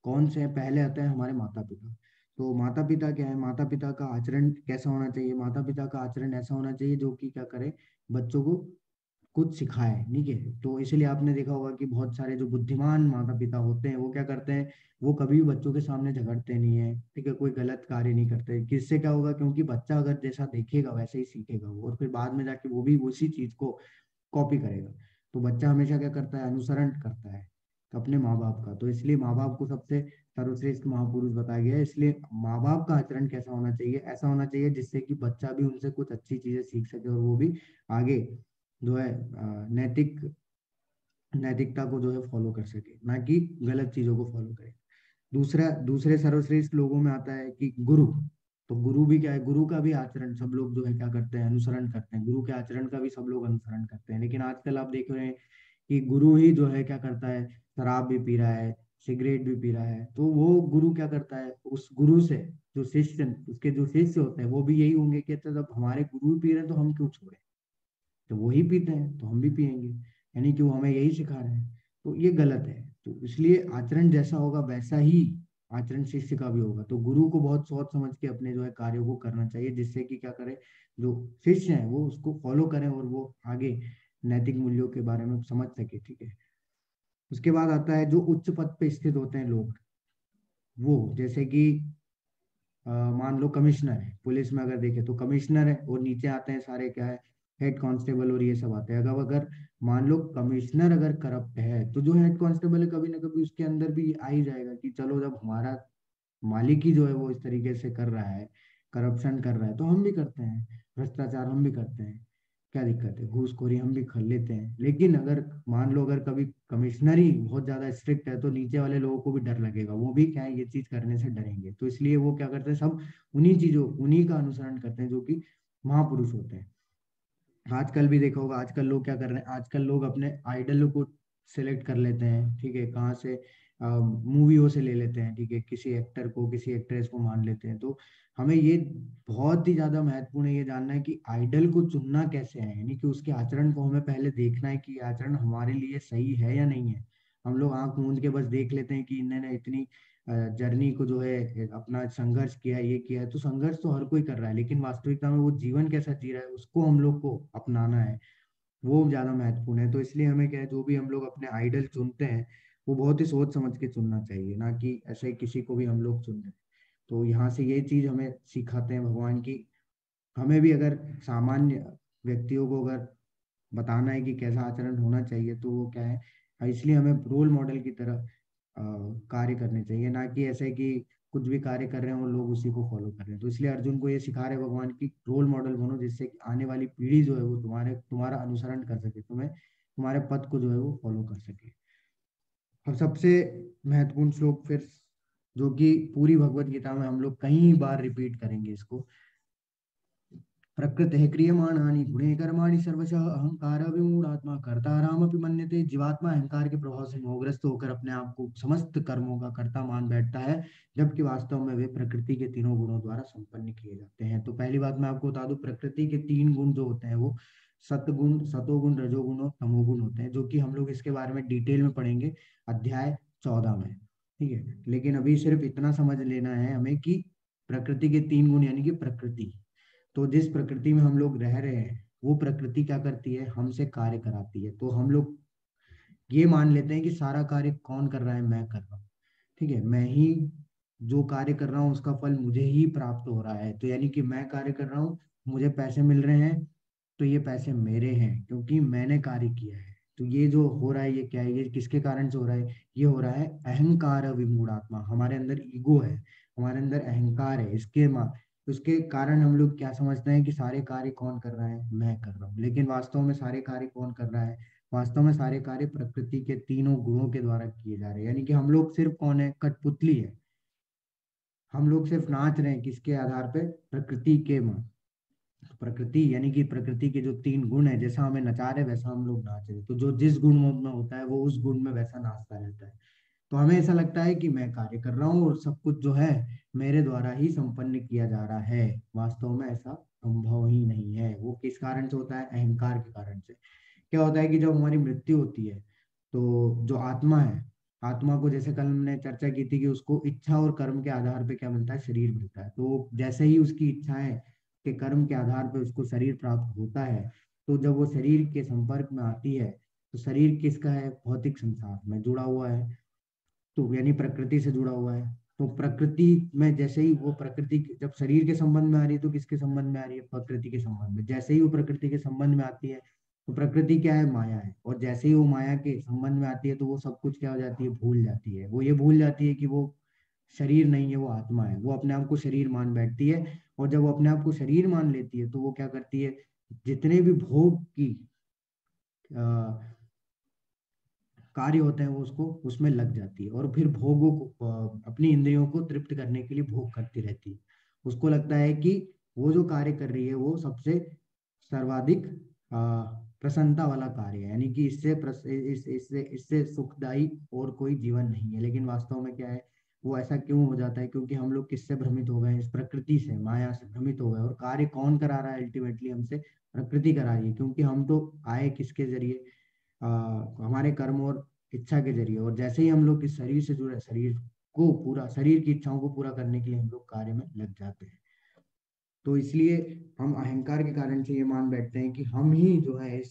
कौन से हैं, पहले आते हैं हमारे माता पिता। तो माता पिता क्या है, माता पिता का आचरण कैसा होना चाहिए, माता पिता का आचरण ऐसा होना चाहिए जो कि क्या करे, बच्चों को कुछ सिखाए, ठीक है। तो इसलिए आपने देखा होगा कि बहुत सारे जो बुद्धिमान माता पिता होते हैं वो क्या करते हैं, वो कभी भी बच्चों के सामने झगड़ते नहीं है, ठीक है, कोई गलत कार्य नहीं करते। किससे क्या होगा, क्योंकि बच्चा अगर जैसा देखेगा वैसे ही सीखेगा वो, और फिर बाद में जाके वो भी उसी चीज को कॉपी करेगा। तो बच्चा हमेशा क्या करता है, अनुसरण करता है अपने माँ बाप का। तो इसलिए माँ बाप को सबसे सर्वश्रेष्ठ महापुरुष बताया गया है। इसलिए माँ बाप का आचरण कैसा होना चाहिए, ऐसा होना चाहिए जिससे कि बच्चा भी उनसे कुछ अच्छी चीजें सीख सके और वो भी आगे जो है नैतिकता को जो है फॉलो कर सके, ना कि गलत चीजों को फॉलो करे। दूसरा, दूसरे सर्वश्रेष्ठ लोगों में आता है कि गुरु। तो गुरु भी क्या है, गुरु का भी आचरण सब लोग जो है क्या करते हैं, अनुसरण करते हैं। गुरु के आचरण का भी सब लोग अनुसरण करते हैं। लेकिन आजकल आप देख रहे हैं कि गुरु ही जो है क्या करता है, शराब भी पी रहा है, सिगरेट भी पी रहा है। तो वो गुरु क्या करता है, उस गुरु से जो शिष्य, उसके जो शिष्य होते हैं वो भी यही होंगे कि अच्छा जब हमारे गुरु पी रहे हैं तो हम क्यों छोड़े, तो वही पीते हैं तो हम भी पियेंगे, यानी कि वो हमें यही सिखा रहे हैं। तो ये गलत है। तो इसलिए आचरण जैसा होगा वैसा ही आचरण शिष्य का भी होगा। तो गुरु को बहुत सोच समझ के अपने जो है कार्यों को करना चाहिए, जिससे कि क्या करे, जो शिष्य हैं वो उसको फॉलो करें और वो आगे नैतिक मूल्यों के बारे में समझ सके, ठीक है। उसके बाद आता है जो उच्च पद पे स्थित होते हैं लोग, वो जैसे कि मान लो कमिश्नर है, पुलिस में अगर देखें तो कमिश्नर है, और नीचे आते हैं सारे क्या है, हेड कांस्टेबल और ये सब आते हैं। अगर अगर मान लो कमिश्नर अगर करप्ट है तो जो हेड कांस्टेबल है कभी ना कभी उसके अंदर भी आ ही जाएगा कि चलो जब हमारा मालिक ही जो है वो इस तरीके से कर रहा है, करप्शन कर रहा है, तो हम भी करते हैं, भ्रष्टाचार हम भी करते हैं, क्या दिक्कत है, घूसखोरी हम भी कर लेते हैं। लेकिन अगर मान लो अगर कभी कमिश्नर ही बहुत ज्यादा स्ट्रिक्ट है तो नीचे वाले लोगों को भी डर लगेगा, वो भी क्या है ये चीज करने से डरेंगे। तो इसलिए वो क्या करते हैं, सब उन्हीं चीजों, उन्हीं का अनुसरण करते हैं जो कि महापुरुष होते हैं। आजकल भी देखा होगा, आजकल लोग क्या कर रहे हैं, आजकल लोग अपने आइडल को सिलेक्ट कर लेते हैं, ठीक है, कहाँ से, मूवियों से ले लेते हैं, ठीक है, किसी एक्टर को किसी एक्ट्रेस को मान लेते हैं। तो हमें ये बहुत ही ज्यादा महत्वपूर्ण है ये जानना है कि आइडल को चुनना कैसे है, यानी कि उसके आचरण को हमें पहले देखना है कि ये आचरण हमारे लिए सही है या नहीं है। हम लोग आंख मूंद के बस देख लेते हैं कि इन्होंने इतनी जर्नी को जो है अपना संघर्ष किया है, ये किया है, तो संघर्ष तो हर कोई कर रहा है, लेकिन वास्तविकता में वो जीवन कैसा जी रहा है उसको हम लोग को अपनाना है, वो ज्यादा महत्वपूर्ण है। तो इसलिए हमें क्या है, जो भी हम लोग अपने आइडल चुनते हैं वो बहुत ही सोच समझ के चुनना चाहिए, ना कि ऐसे ही किसी को भी हम लोग चुन लें। तो यहाँ से ये चीज हमें सिखाते हैं भगवान की, हमें भी अगर सामान्य व्यक्तियों को अगर बताना है कि कैसा आचरण होना चाहिए तो वो क्या है, इसलिए हमें रोल मॉडल की तरह कार्य करने चाहिए, ना कि ऐसे कि कुछ भी कार्य कर रहे हैं और लोग उसी को फॉलो कर रहे हैं। तो इसलिए अर्जुन को ये सिखा रहे हैं भगवान की, रोल मॉडल बनो जिससे कि आने वाली पीढ़ी जो है वो तुम्हारा अनुसरण कर सके, तुम्हें तुम्हारे पथ को जो है वो फॉलो कर सके। अब सबसे महत्वपूर्ण श्लोक फिर, जो कि पूरी भगवत गीता में हम लोग कई बार रिपीट करेंगे इसको, प्रकृति क्रियमाणानि गुणे कर्माणि सर्वशः अहंकार विमूढ़ात्मा कर्तारामपि मन्यते। जीवात्मा अहंकार के प्रभाव से मोहग्रस्त होकर अपने आप को समस्त कर्मों का कर्ता मान बैठता है, जबकि वास्तव में वे प्रकृति के तीनों गुणों द्वारा संपन्न किए जाते हैं। तो पहली बात मैं आपको बता दूं, प्रकृति के तीन गुण जो होते हैं वो सतगुण, सतोगुण, रजोगुण और तमोगुण होते हैं, जो कि हम लोग इसके बारे में डिटेल में पढ़ेंगे अध्याय 14 में, ठीक है। लेकिन अभी सिर्फ इतना समझ लेना है हमें कि प्रकृति के तीन गुण यानी कि प्रकृति, तो जिस प्रकृति में हम लोग रह रहे हैं वो प्रकृति क्या करती है, हमसे कार्य कराती है। तो हम लोग ये मान लेते हैं कि सारा कार्य कौन कर रहा है, मैं कर रहा हूँ, ठीक है, मैं ही जो कार्य कर रहा हूँ उसका फल मुझे ही प्राप्त हो रहा है। तो यानी कि मैं कार्य कर रहा हूँ, मुझे पैसे मिल रहे हैं, तो ये पैसे मेरे हैं क्योंकि मैंने कार्य किया है। तो ये जो हो रहा है ये क्या है, ये किसके कारण से हो रहा है, ये हो रहा है अहंकार विमूढ़ात्मा, हमारे अंदर ईगो है, हमारे अंदर अहंकार है, उसके कारण हम लोग क्या समझते हैं कि सारे कार्य कौन कर रहा है, मैं कर रहा हूँ। लेकिन वास्तव में सारे कार्य कौन कर रहा है, वास्तव में सारे कार्य प्रकृति के तीनों गुणों के द्वारा किए जा रहे हैं। यानी कि हम लोग सिर्फ कौन है, कठपुतली है, हम लोग सिर्फ नाच रहे हैं किसके आधार पे, प्रकृति के प्रकृति यानी कि प्रकृति के जो तीन गुण है, जैसा हमें नचा रहे वैसा हम लोग नाच रहे हैं। तो जो जिस गुण में होता है वो उस गुण में वैसा नाचता रहता है। तो हमें ऐसा लगता है कि मैं कार्य कर रहा हूँ और सब कुछ जो है मेरे द्वारा ही संपन्न किया जा रहा है। वास्तव में ऐसा संभव ही नहीं है। वो किस कारण से होता है, अहंकार के कारण से। क्या होता है कि जब हमारी मृत्यु होती है तो जो आत्मा है, आत्मा को जैसे कल हमने चर्चा की थी कि उसको इच्छा और कर्म के आधार पे क्या मिलता है, शरीर मिलता है। तो जैसे ही उसकी इच्छाएं के कर्म के आधार पे उसको शरीर प्राप्त होता है, तो जब वो शरीर के संपर्क में आती है तो शरीर किसका है, भौतिक संसार में जुड़ा हुआ है, तो यानी प्रकृति से जुड़ा हुआ है। तो प्रकृति में जैसे ही वो प्रकृति जब शरीर के संबंध में आ रही है तो किसके संबंध में आ रही है, प्रकृति के संबंध में। जैसे ही वो प्रकृति के संबंध में आती है तो प्रकृति क्या है, माया है, और जैसे ही वो माया के संबंध में आती है तो वो सब कुछ क्या हो जाती है, भूल जाती है। वो ये भूल जाती है कि वो शरीर नहीं है, वो आत्मा है। वो अपने आप को शरीर मान बैठती है, और जब वो अपने आप को शरीर मान लेती है तो वो क्या करती है, जितने भी भोग की कार्य होते हैं वो उसको उसमें लग जाती है, और फिर भोगों को अपनी इंद्रियों को तृप्त करने के लिए भोग करती रहती है। उसको लगता है कि वो जो कार्य कर रही है वो सबसे सर्वाधिक प्रसन्नता वाला कार्य है, यानी कि इससे सुखदायी और कोई जीवन नहीं है। लेकिन वास्तव में क्या है, वो ऐसा क्यों हो जाता है, क्योंकि हम लोग किससे भ्रमित हो गए हैं, इस प्रकृति से, माया से भ्रमित हो गए। और कार्य कौन करा रहा है, अल्टीमेटली हमसे प्रकृति करा रही है, क्योंकि हम तो आए किसके जरिए, हमारे कर्म और इच्छा के जरिए। और जैसे ही हम लोग इस शरीर से जुड़े, शरीर की इच्छाओं को पूरा करने के लिए हम लोग कार्य में लग जाते हैं। तो इसलिए हम अहंकार के कारण से ये मान बैठते हैं कि हम ही जो है इस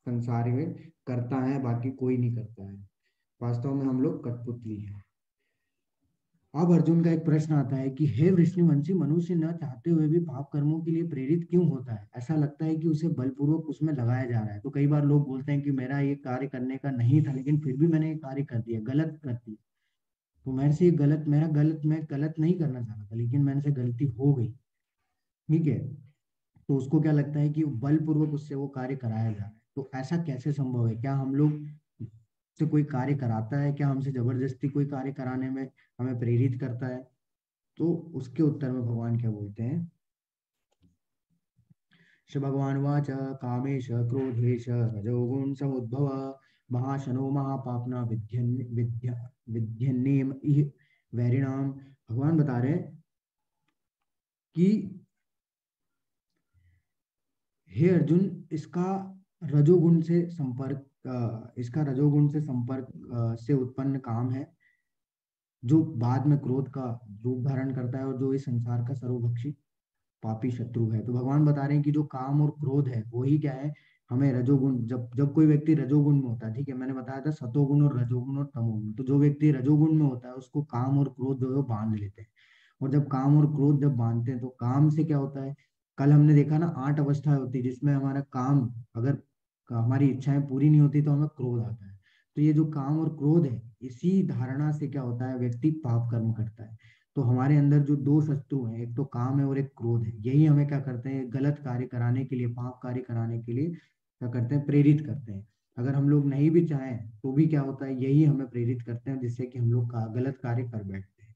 संसार में करता है, बाकी कोई नहीं करता है। वास्तव में हम लोग कठपुतली हैं। अब अर्जुन का एक प्रश्न आता है कि हे वृष्णिवंशी, मनुष्य न चाहते हुए भी पाप कर्मों के लिए प्रेरित क्यों होता है? ऐसा लगता है कि उसे बलपूर्वक उसमें लगाया जा रहा है। तो कई बार लोग बोलते हैं कि मेरा ये कार्य करने का नहीं था, लेकिन फिर भी मैंने ये कार्य कर दिया, गलत कर दिया। तो मेरे से ये गलत, मैं गलत नहीं करना चाहता था, लेकिन मैंने से गलती हो गई, ठीक है। तो उसको क्या लगता है कि बलपूर्वक उससे वो कार्य कराया जा रहा है। तो ऐसा कैसे संभव है? क्या हम लोग से कोई कार्य कराता है? क्या हमसे जबरदस्ती कोई कार्य कराने में हमें प्रेरित करता है? तो उसके उत्तर में भगवान क्या बोलते हैं, श्री भगवान वाच कामेश क्रोधेश रजोगुण समुद्भव महाशनो महापापना विध्यन्नेम इह वैरिणाम। भगवान बता रहे हैं कि हे अर्जुन, इसका रजोगुण से संपर्क से उत्पन्न काम है, जो बाद में क्रोध का रूप धारण करता है, और जो इस संसार का सर्वभक्षी पापी शत्रु है। तो भगवान बता रहे हैं कि जो काम और क्रोध है वही क्या है, हमें रजोगुण, जब जब कोई व्यक्ति रजोगुण में होता है, ठीक है, मैंने बताया था सतोगुण और रजोगुण और तमोगुण। तो जो व्यक्ति रजोगुण में होता है उसको काम और क्रोध जो है वो बांध लेते हैं। और जब काम और क्रोध जब बांधते हैं तो काम से क्या होता है, कल हमने देखा ना 8 अवस्थाएं होती है, जिसमें हमारा काम, अगर हमारी इच्छाएं पूरी नहीं होती तो हमें क्रोध आता है। तो ये जो काम और क्रोध है, इसी धारणा से क्या होता है, व्यक्ति पाप कर्म करता है। तो हमारे अंदर जो दो शत्रु हैं, एक तो काम है और एक क्रोध है, यही हमें क्या करते हैं, गलत कार्य कराने के लिए, पाप कार्य कराने के लिए क्या करते हैं, प्रेरित करते हैं। अगर हम लोग नहीं भी चाहें तो भी क्या होता है, यही हमें प्रेरित करते हैं, जिससे कि हम लोग गलत कार्य कर बैठते हैं।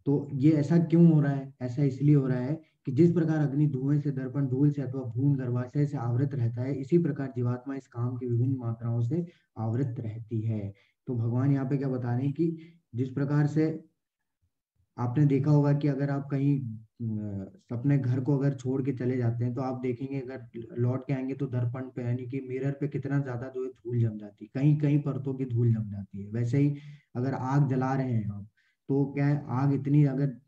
तो ये ऐसा क्यों हो रहा है? ऐसा इसलिए हो रहा है कि जिस प्रकार अग्नि धुएं से, दर्पण धूल से अथवा भून गर्भाशय से आवृत रहता है, इसी प्रकार जीवात्मा इस काम की विभिन्न मात्राओं से आवृत रहती है। तो भगवान यहाँ पे क्या बता रहे हैं कि जिस प्रकार से आपने देखा होगा कि अगर आप कहीं अपने घर को अगर छोड़ के चले जाते हैं तो आप देखेंगे, अगर लौट के आएंगे तो दर्पण पे यानी कि मिरर पे कितना ज्यादा जो है धूल जम जाती है, कहीं कहीं परतों की धूल जम जाती है। वैसे ही अगर आग जला रहे हैं आप, तो क्या है, आग इतनी अगर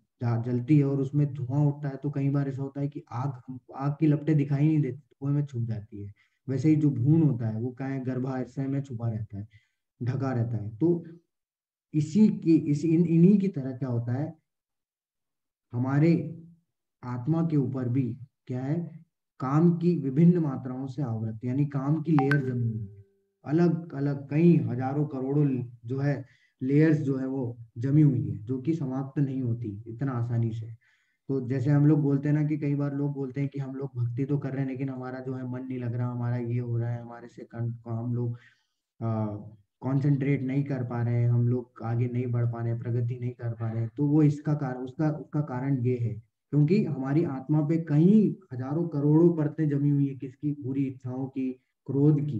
जलती है और उसमें धुआं उठता है तो कई बार ऐसा होता है कि आग आग की लपटें दिखाई नहीं देती, धुएं में छुप जाती है। वैसे ही जो भून होता है वो क्या है, गर्भाशय में छुपा रहता है, ढका रहता है। तो इन्हीं की तरह क्या होता है, हमारे आत्मा के ऊपर भी क्या है, काम की विभिन्न मात्राओं से आवृत, यानी काम की लेयर जमी हुई है, अलग अलग कई हजारों करोड़ों जो है लेयर्स जो है वो जमी हुई है, जो कि समाप्त नहीं होती इतना आसानी से। तो जैसे हम लोग बोलते हैं ना कि कई बार लोग बोलते हैं कि हम लोग भक्ति तो कर रहे हैं लेकिन हमारा जो है मन नहीं लग रहा, हमारा ये हो रहा है, हमारे से हम लोग कंसंट्रेट नहीं कर पा रहे हैं, हम लोग आगे नहीं बढ़ पा रहे हैं, प्रगति नहीं कर पा रहे हैं। तो वो इसका कारण, उसका कारण ये है, क्योंकि हमारी आत्मा पे कई हजारों करोड़ों परतें जमी हुई है, किसकी, बुरी इच्छाओं की, क्रोध की,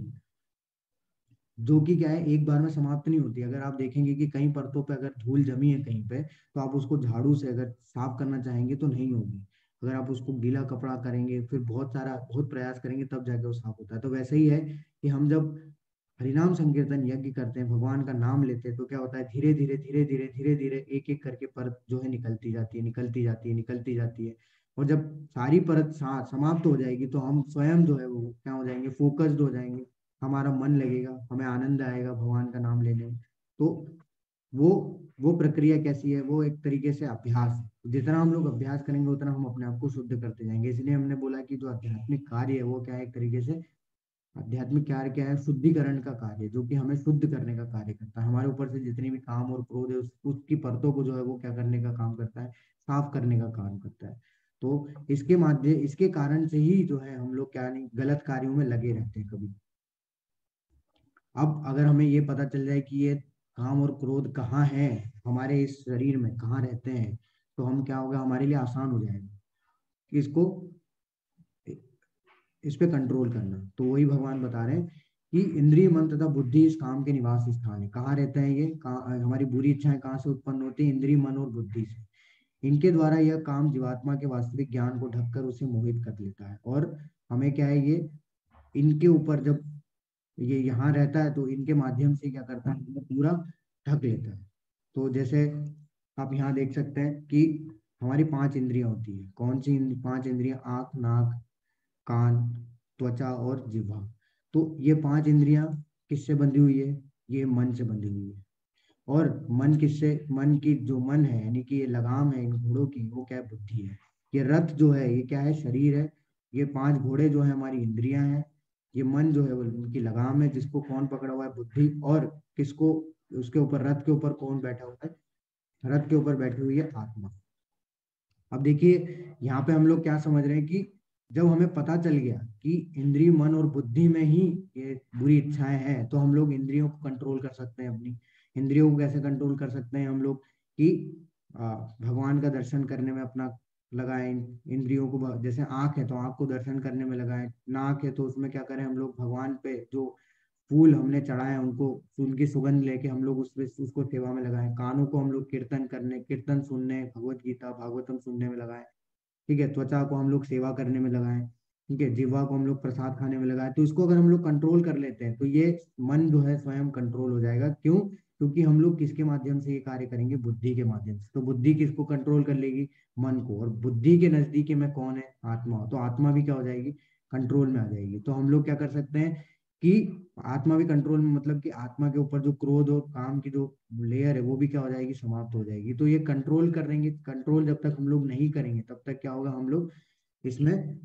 जो कि क्या है, एक बार में समाप्त नहीं होती। अगर आप देखेंगे कि कई परतों पे अगर धूल जमी है कहीं पे, तो आप उसको झाड़ू से अगर साफ करना चाहेंगे तो नहीं होगी। अगर आप उसको गीला कपड़ा करेंगे, फिर बहुत प्रयास करेंगे, तब जाके वो साफ होता है। तो वैसे ही है कि हम जब हरिनाम संकीर्तन यज्ञ करते हैं, भगवान का नाम लेते हैं, तो क्या होता है, धीरे धीरे धीरे धीरे धीरे धीरे एक एक करके परत जो है निकलती जाती है, निकलती जाती है, निकलती जाती है। और जब सारी परत समाप्त हो जाएगी तो हम स्वयं जो है वो क्या हो जाएंगे, फोकस्ड हो जाएंगे, हमारा मन लगेगा, हमें आनंद आएगा भगवान का नाम लेने में। तो वो वो प्रक्रिया कैसी है, वो एक तरीके से अभ्यास है। जितना हम लोग अभ्यास करेंगे उतना हम अपने आप को शुद्ध करते जाएंगे। इसलिए हमने बोला कि जो आध्यात्मिक कार्य है वो क्या है, एक तरीके से आध्यात्मिक कार्य क्या है, शुद्धिकरण का कार्य है, जो कि हमें शुद्ध करने का कार्य करता है। हमारे ऊपर से जितनी भी काम और क्रोध है उसकी परतों को जो है वो क्या करने का काम करता है, साफ करने का काम करता है। तो इसके कारण से ही जो है हम लोग क्या नहीं गलत कार्यों में लगे रहते हैं कभी। अब अगर हमें ये पता चल जाए कि ये काम और क्रोध कहाँ है, हमारे इस शरीर में कहाँ रहते हैं, तो हम क्या होगा, हमारे लिए आसान हो जाएगा कि इस पे कंट्रोल करना। तो वही भगवान बता रहे हैं कि इंद्रिय, मन तथा बुद्धि इस काम के निवास स्थान है। कहाँ रहते हैं ये, कहाँ हमारी बुरी इच्छाएं कहाँ से उत्पन्न होती है, इंद्रिय, मन और बुद्धि से। इनके द्वारा यह काम जीवात्मा के वास्तविक ज्ञान को ढककर उसे मोहित कर लेता है। और हमें क्या है, ये इनके ऊपर जब ये यहाँ रहता है तो इनके माध्यम से क्या करता है, हमें पूरा ढक लेता है। तो जैसे आप यहाँ देख सकते हैं कि हमारी 5 इंद्रियां होती है। कौन सी 5 इंद्रियां, आंख, नाक, कान, त्वचा और जिह्वा। तो ये 5 इंद्रियां किससे बंधी हुई है, ये मन से बंधी हुई है। और मन किससे, मन की जो मन है यानी कि ये लगाम है इन घोड़ों की, वो क्या है, बुद्धि है। ये रथ जो है ये क्या है, शरीर है। ये 5 घोड़े जो है हमारी इंद्रियां हैं। ये मन जो है वो उनकी लगाम है, जिसको कौन पकड़ा हुआ है, बुद्धि। और किसको, उसके ऊपर, रथ के ऊपर कौन बैठा हुआ है, रथ के ऊपर बैठी हुई है आत्मा। अब देखिए यहाँ पे हम लोग क्या समझ रहे हैं कि जब हमें पता चल गया कि इंद्रिय, मन और बुद्धि में ही ये बुरी इच्छाएं हैं, तो हम लोग इंद्रियों को कंट्रोल कर सकते हैं। अपनी इंद्रियों को कैसे कंट्रोल कर सकते हैं हम लोग कि भगवान का दर्शन करने में अपना लगाएं इंद्रियों को। जैसे आंख है तो आंख को दर्शन करने में लगाएं, नाक है तो उसमें क्या करें, हम लोग भगवान पे जो फूल हमने चढ़ाए हैं उनको, उनकी सुगंध लेके हम लोग उसको सेवा में लगाएं। कानों को हम लोग कीर्तन सुनने, भगवत गीता भागवतम सुनने में लगाएं। ठीक है, त्वचा को हम लोग सेवा करने में लगाएं। ठीक है, जिह्वा को हम लोग प्रसाद खाने में लगाएं। तो इसको अगर हम लोग कंट्रोल कर लेते हैं तो ये मन जो है स्वयं कंट्रोल हो जाएगा। क्यों, क्योंकि हम लोग किसके माध्यम से ये कार्य करेंगे, बुद्धि के माध्यम से। तो बुद्धि किसको कंट्रोल कर लेगी, मन को। और बुद्धि के नजदीकी में कौन है, आत्मा। तो आत्मा भी क्या हो जाएगी, कंट्रोल में आ जाएगी। तो हम लोग क्या कर सकते हैं कि आत्मा भी कंट्रोल में, मतलब कि आत्मा के ऊपर जो क्रोध और काम की जो लेयर है वो भी क्या हो जाएगी, समाप्त हो जाएगी। तो ये कंट्रोल करेंगे, कंट्रोल जब तक हम लोग नहीं करेंगे तब तक क्या होगा, हम लोग इसमें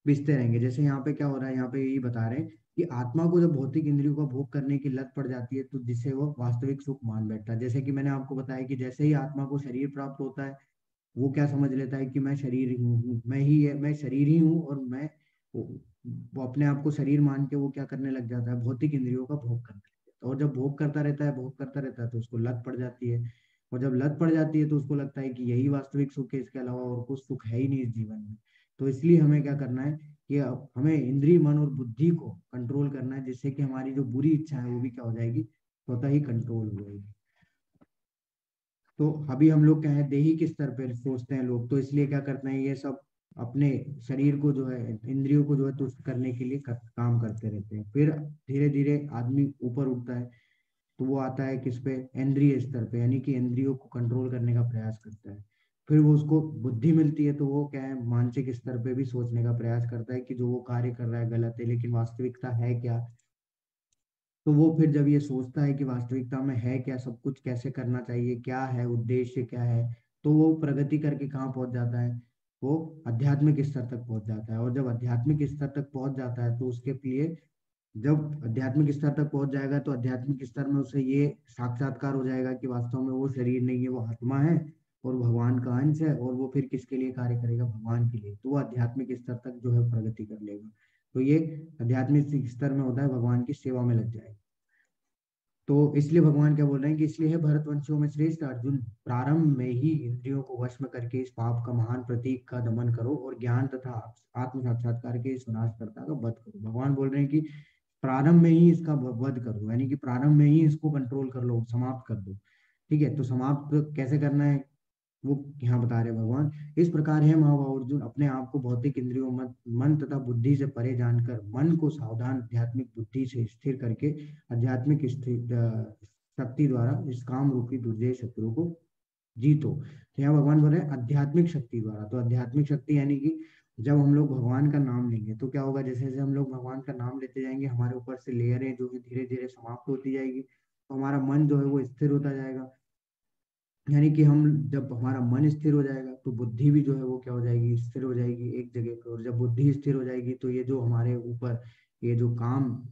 पिसते रहेंगे। जैसे यहाँ पे क्या हो रहा है, यहाँ पे यही बता रहे हैं कि आत्मा को जब भौतिक इंद्रियों का भोग करने की लत पड़ जाती है तो जिससे वो वास्तविक सुख मान बैठता है। जैसे कि मैंने आपको बताया कि जैसे ही आत्मा को शरीर प्राप्त होता है, वो क्या समझ लेता है कि मैं शरीर ही हूँ, मैं शरीर ही हूँ। और वो अपने आप को शरीर मान के वो क्या करने लग जाता है, भौतिक इंद्रियों का भोग करने लग जाता है। और जब भोग करता रहता है तो उसको लत पड़ जाती है। और जब लत पड़ जाती है तो उसको लगता है कि यही वास्तविक सुख है, इसके अलावा और कुछ सुख है ही नहीं इस जीवन में। तो इसलिए हमें क्या करना है कि अब हमें इंद्रिय, मन और बुद्धि को कंट्रोल करना है, जिससे कि हमारी जो बुरी इच्छा है वो भी क्या हो जाएगी, स्वतः ही कंट्रोल हो जाएगी। तो अभी हम लोग क्या है, देही के स्तर पर सोचते हैं लोग, तो इसलिए क्या करते हैं, ये सब अपने शरीर को जो है, इंद्रियों को जो है तुष्ट करने के लिए काम करते रहते हैं। फिर धीरे धीरे आदमी ऊपर उठता है, तो वो आता है किस पे, इंद्रिय स्तर पे, यानी कि इंद्रियों को कंट्रोल करने का प्रयास करता है। फिर वो उसको बुद्धि मिलती है, तो वो क्या है, मानसिक स्तर पे भी सोचने का प्रयास करता है कि जो वो कार्य कर रहा है गलत है, लेकिन वास्तविकता है क्या। तो वो फिर जब ये सोचता है कि वास्तविकता में है क्या, सब कुछ कैसे करना चाहिए, क्या है उद्देश्य, क्या है, तो वो प्रगति करके कहाँ पहुंच जाता है, वो आध्यात्मिक स्तर तक पहुंच जाता है। और जब आध्यात्मिक स्तर तक पहुंच जाता है तो उसके लिए, जब आध्यात्मिक स्तर तक पहुंच जाएगा तो आध्यात्मिक स्तर में उसे ये साक्षात्कार हो जाएगा कि वास्तव में वो शरीर नहीं है, वो आत्मा है और भगवान का अंश है। और वो फिर किसके लिए कार्य करेगा, भगवान के लिए। तो वो आध्यात्मिक स्तर तक जो है प्रगति कर लेगा। तो ये आध्यात्मिक स्तर में होता है, भगवान की सेवा में लग जाएगा। तो इसलिए भगवान क्या बोल रहे हैं कि इसलिए है भरतवंशियों में श्रेष्ठ अर्जुन, प्रारंभ में ही इंद्रियों को वश में करके इस पाप का महान प्रतीक का दमन करो और ज्ञान तथा आत्म साक्षात्कार के इस विनाशकर्ता का वध करो। भगवान बोल रहे हैं कि प्रारंभ में ही इसका वध कर दो, यानी कि प्रारंभ में ही इसको कंट्रोल कर लो, समाप्त कर दो। ठीक है, तो समाप्त कैसे करना है वो यहाँ बता रहे हैं भगवान। इस प्रकार है महाबाहु अर्जुन, अपने आप को भौतिक इंद्रियों, मन तथा बुद्धि से परे जानकर मन को सावधान आध्यात्मिक बुद्धि से स्थिर करके आध्यात्मिक शक्ति द्वारा इस काम रूपी दुर्जय शत्रु को जीतो। तो यहाँ भगवान बोल रहे हैं आध्यात्मिक शक्ति द्वारा। तो आध्यात्मिक शक्ति यानी कि जब हम लोग भगवान का नाम लेंगे तो क्या होगा, जैसे जैसे हम लोग भगवान का नाम लेते जाएंगे हमारे ऊपर से लेयरें जो है धीरे धीरे समाप्त होती जाएगी, तो हमारा मन जो है वो स्थिर होता जाएगा। यानी कि हम जब हमारा मन स्थिर हो जाएगा तो बुद्धि भी जो है वो क्या हो जाएगी, स्थिर हो जाएगी एक जगह पे। और जब बुद्धि स्थिर हो जाएगी तो ये जो हमारे ऊपर ये जो काम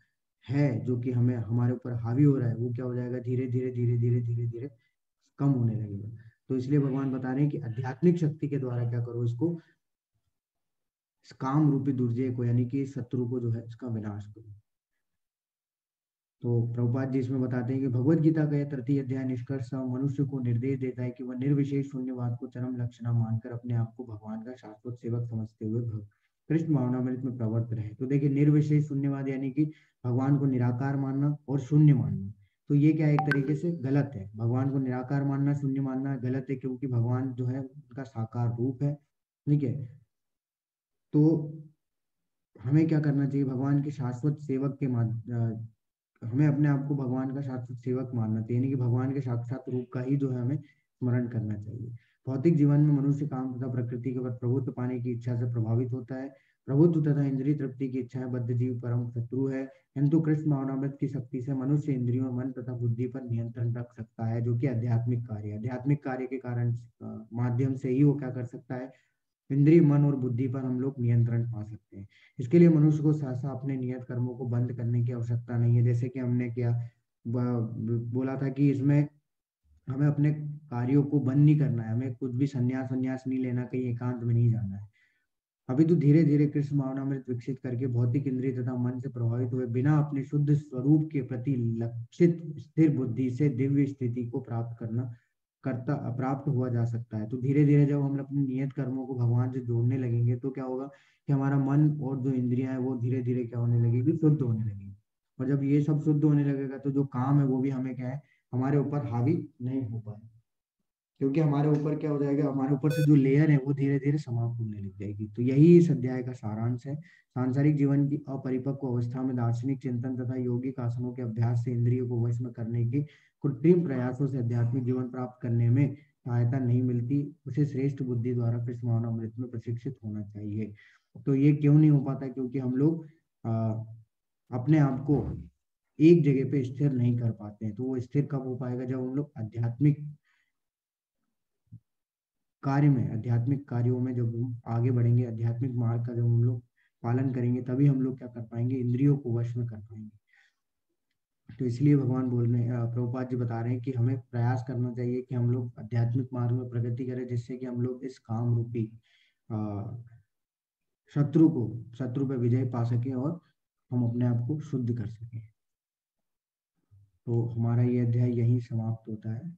है जो कि हमें हमारे ऊपर हावी हो रहा है वो क्या हो जाएगा, धीरे धीरे धीरे धीरे धीरे धीरे कम होने लगेगा। तो इसलिए भगवान बता रहे हैं कि आध्यात्मिक शक्ति के द्वारा क्या करो, इसको इस काम रूपी दुर्जय को यानी कि इस शत्रु को जो है इसका विनाश करो। तो प्रभुपाद जी इसमें बताते हैं कि भगवत गीता का यह तृतीय अध्याय निष्कर्ष मनुष्य को निर्देश देता है कि वह निर्विशेष शून्यवाद को चरम लक्षण मानकर अपने आप को भगवान का शाश्वत सेवक समझते हुए कृष्ण भावनामृत में प्रवृत्त रहे। तो देखिए निर्विशेष शून्यवाद यानी कि भगवान को निराकार मानना और शून्य मानना। तो ये क्या एक तरीके से गलत है, भगवान को निराकार मानना शून्य मानना गलत है, क्योंकि भगवान जो है उनका साकार रूप है। ठीक है, तो हमें क्या करना चाहिए, भगवान के शाश्वत सेवक के हमें अपने आप को भगवान का शाश्वत सेवक मानना चाहिए, यानी कि भगवान के साक्षात रूप का ही जो है हमें स्मरण करना चाहिए। भौतिक जीवन में मनुष्य काम तथा प्रकृति के ऊपर प्रभुत्व पाने की इच्छा से प्रभावित होता है। प्रभुत्व तथा इंद्रिय तृप्ति की इच्छा बद्ध जीव परम शत्रु है, किंतु कृष्ण भावनामृत की शक्ति से मनुष्य इंद्रियों, मन तथा बुद्धि पर नियंत्रण रख सकता है, जो कि आध्यात्मिक कार्य है। आध्यात्मिक कार्य के कारण माध्यम से ही वो क्या कर सकता है, इंद्रिय, मन और बुद्धि पर हम लोग नियंत्रण पा सकते हैं। इसके लिए मनुष्य को सहसा अपने नियत कर्मों को बंद करने की आवश्यकता नहीं है। जैसे कि हमने क्या बोला था कि इसमें हमें अपने कार्यों को बंद नहीं करना है, हमें कुछ भी संन्यास वन्यास नहीं लेना, कहीं एकांत में नहीं जाना है। अभी तो धीरे धीरे कृष्ण भावनामृत विकसित करके भौतिक इंद्रिय तथा मन से प्रभावित हुए बिना अपने शुद्ध स्वरूप के प्रति लक्षित स्थिर बुद्धि से दिव्य स्थिति को प्राप्त हुआ जा सकता है। तो धीरे धीरे जब हम अपने नियत कर्मों को भगवान से जोड़ने लगेंगे तो क्या होगा कि हमारा मन और जो इंद्रियां है वो धीरे धीरे क्या होने लगेगी, शुद्ध होने लगेगी। और जब ये सब शुद्ध होने लगेगा तो जो काम है वो भी हमें क्या है, हमारे ऊपर हावी नहीं हो पाए, क्योंकि हमारे ऊपर क्या हो जाएगा, हमारे ऊपर से जो लेयर है वो धीरे धीरे समाप्त होने लग जाएगी। तो यही इस अध्याय का सारांश है। सांसारिक जीवन की अपरिपक्व अवस्था में दार्शनिक चिंतन तथा योगिक आसनों के अभ्यास से इंद्रियों को वश में करने के कृत्रिम प्रयासों से आध्यात्मिक जीवन प्राप्त करने में सहायता नहीं मिलती। उसे श्रेष्ठ बुद्धि द्वारा कृष्ण भावनामृत में प्रशिक्षित होना चाहिए। तो ये क्यों नहीं हो पाता, क्योंकि हम लोग अपने आप को एक जगह पे स्थिर नहीं कर पाते हैं। तो वो स्थिर कब हो पाएगा, जब हम लोग आध्यात्मिक कार्य में, आध्यात्मिक कार्यों में जब हम आगे बढ़ेंगे, आध्यात्मिक मार्ग का जब हम लोग पालन करेंगे, तभी हम लोग क्या कर पाएंगे, इंद्रियों को वश में कर पाएंगे। तो इसलिए भगवान बोल रहे हैं, प्रभुपाद जी बता रहे हैं कि हमें प्रयास करना चाहिए कि हम लोग आध्यात्मिक मार्ग में प्रगति करें, जिससे कि हम लोग इस काम रूपी शत्रु पे विजय पा सकें और हम अपने आप को शुद्ध कर सकें। तो हमारा ये अध्याय यहीं समाप्त होता है।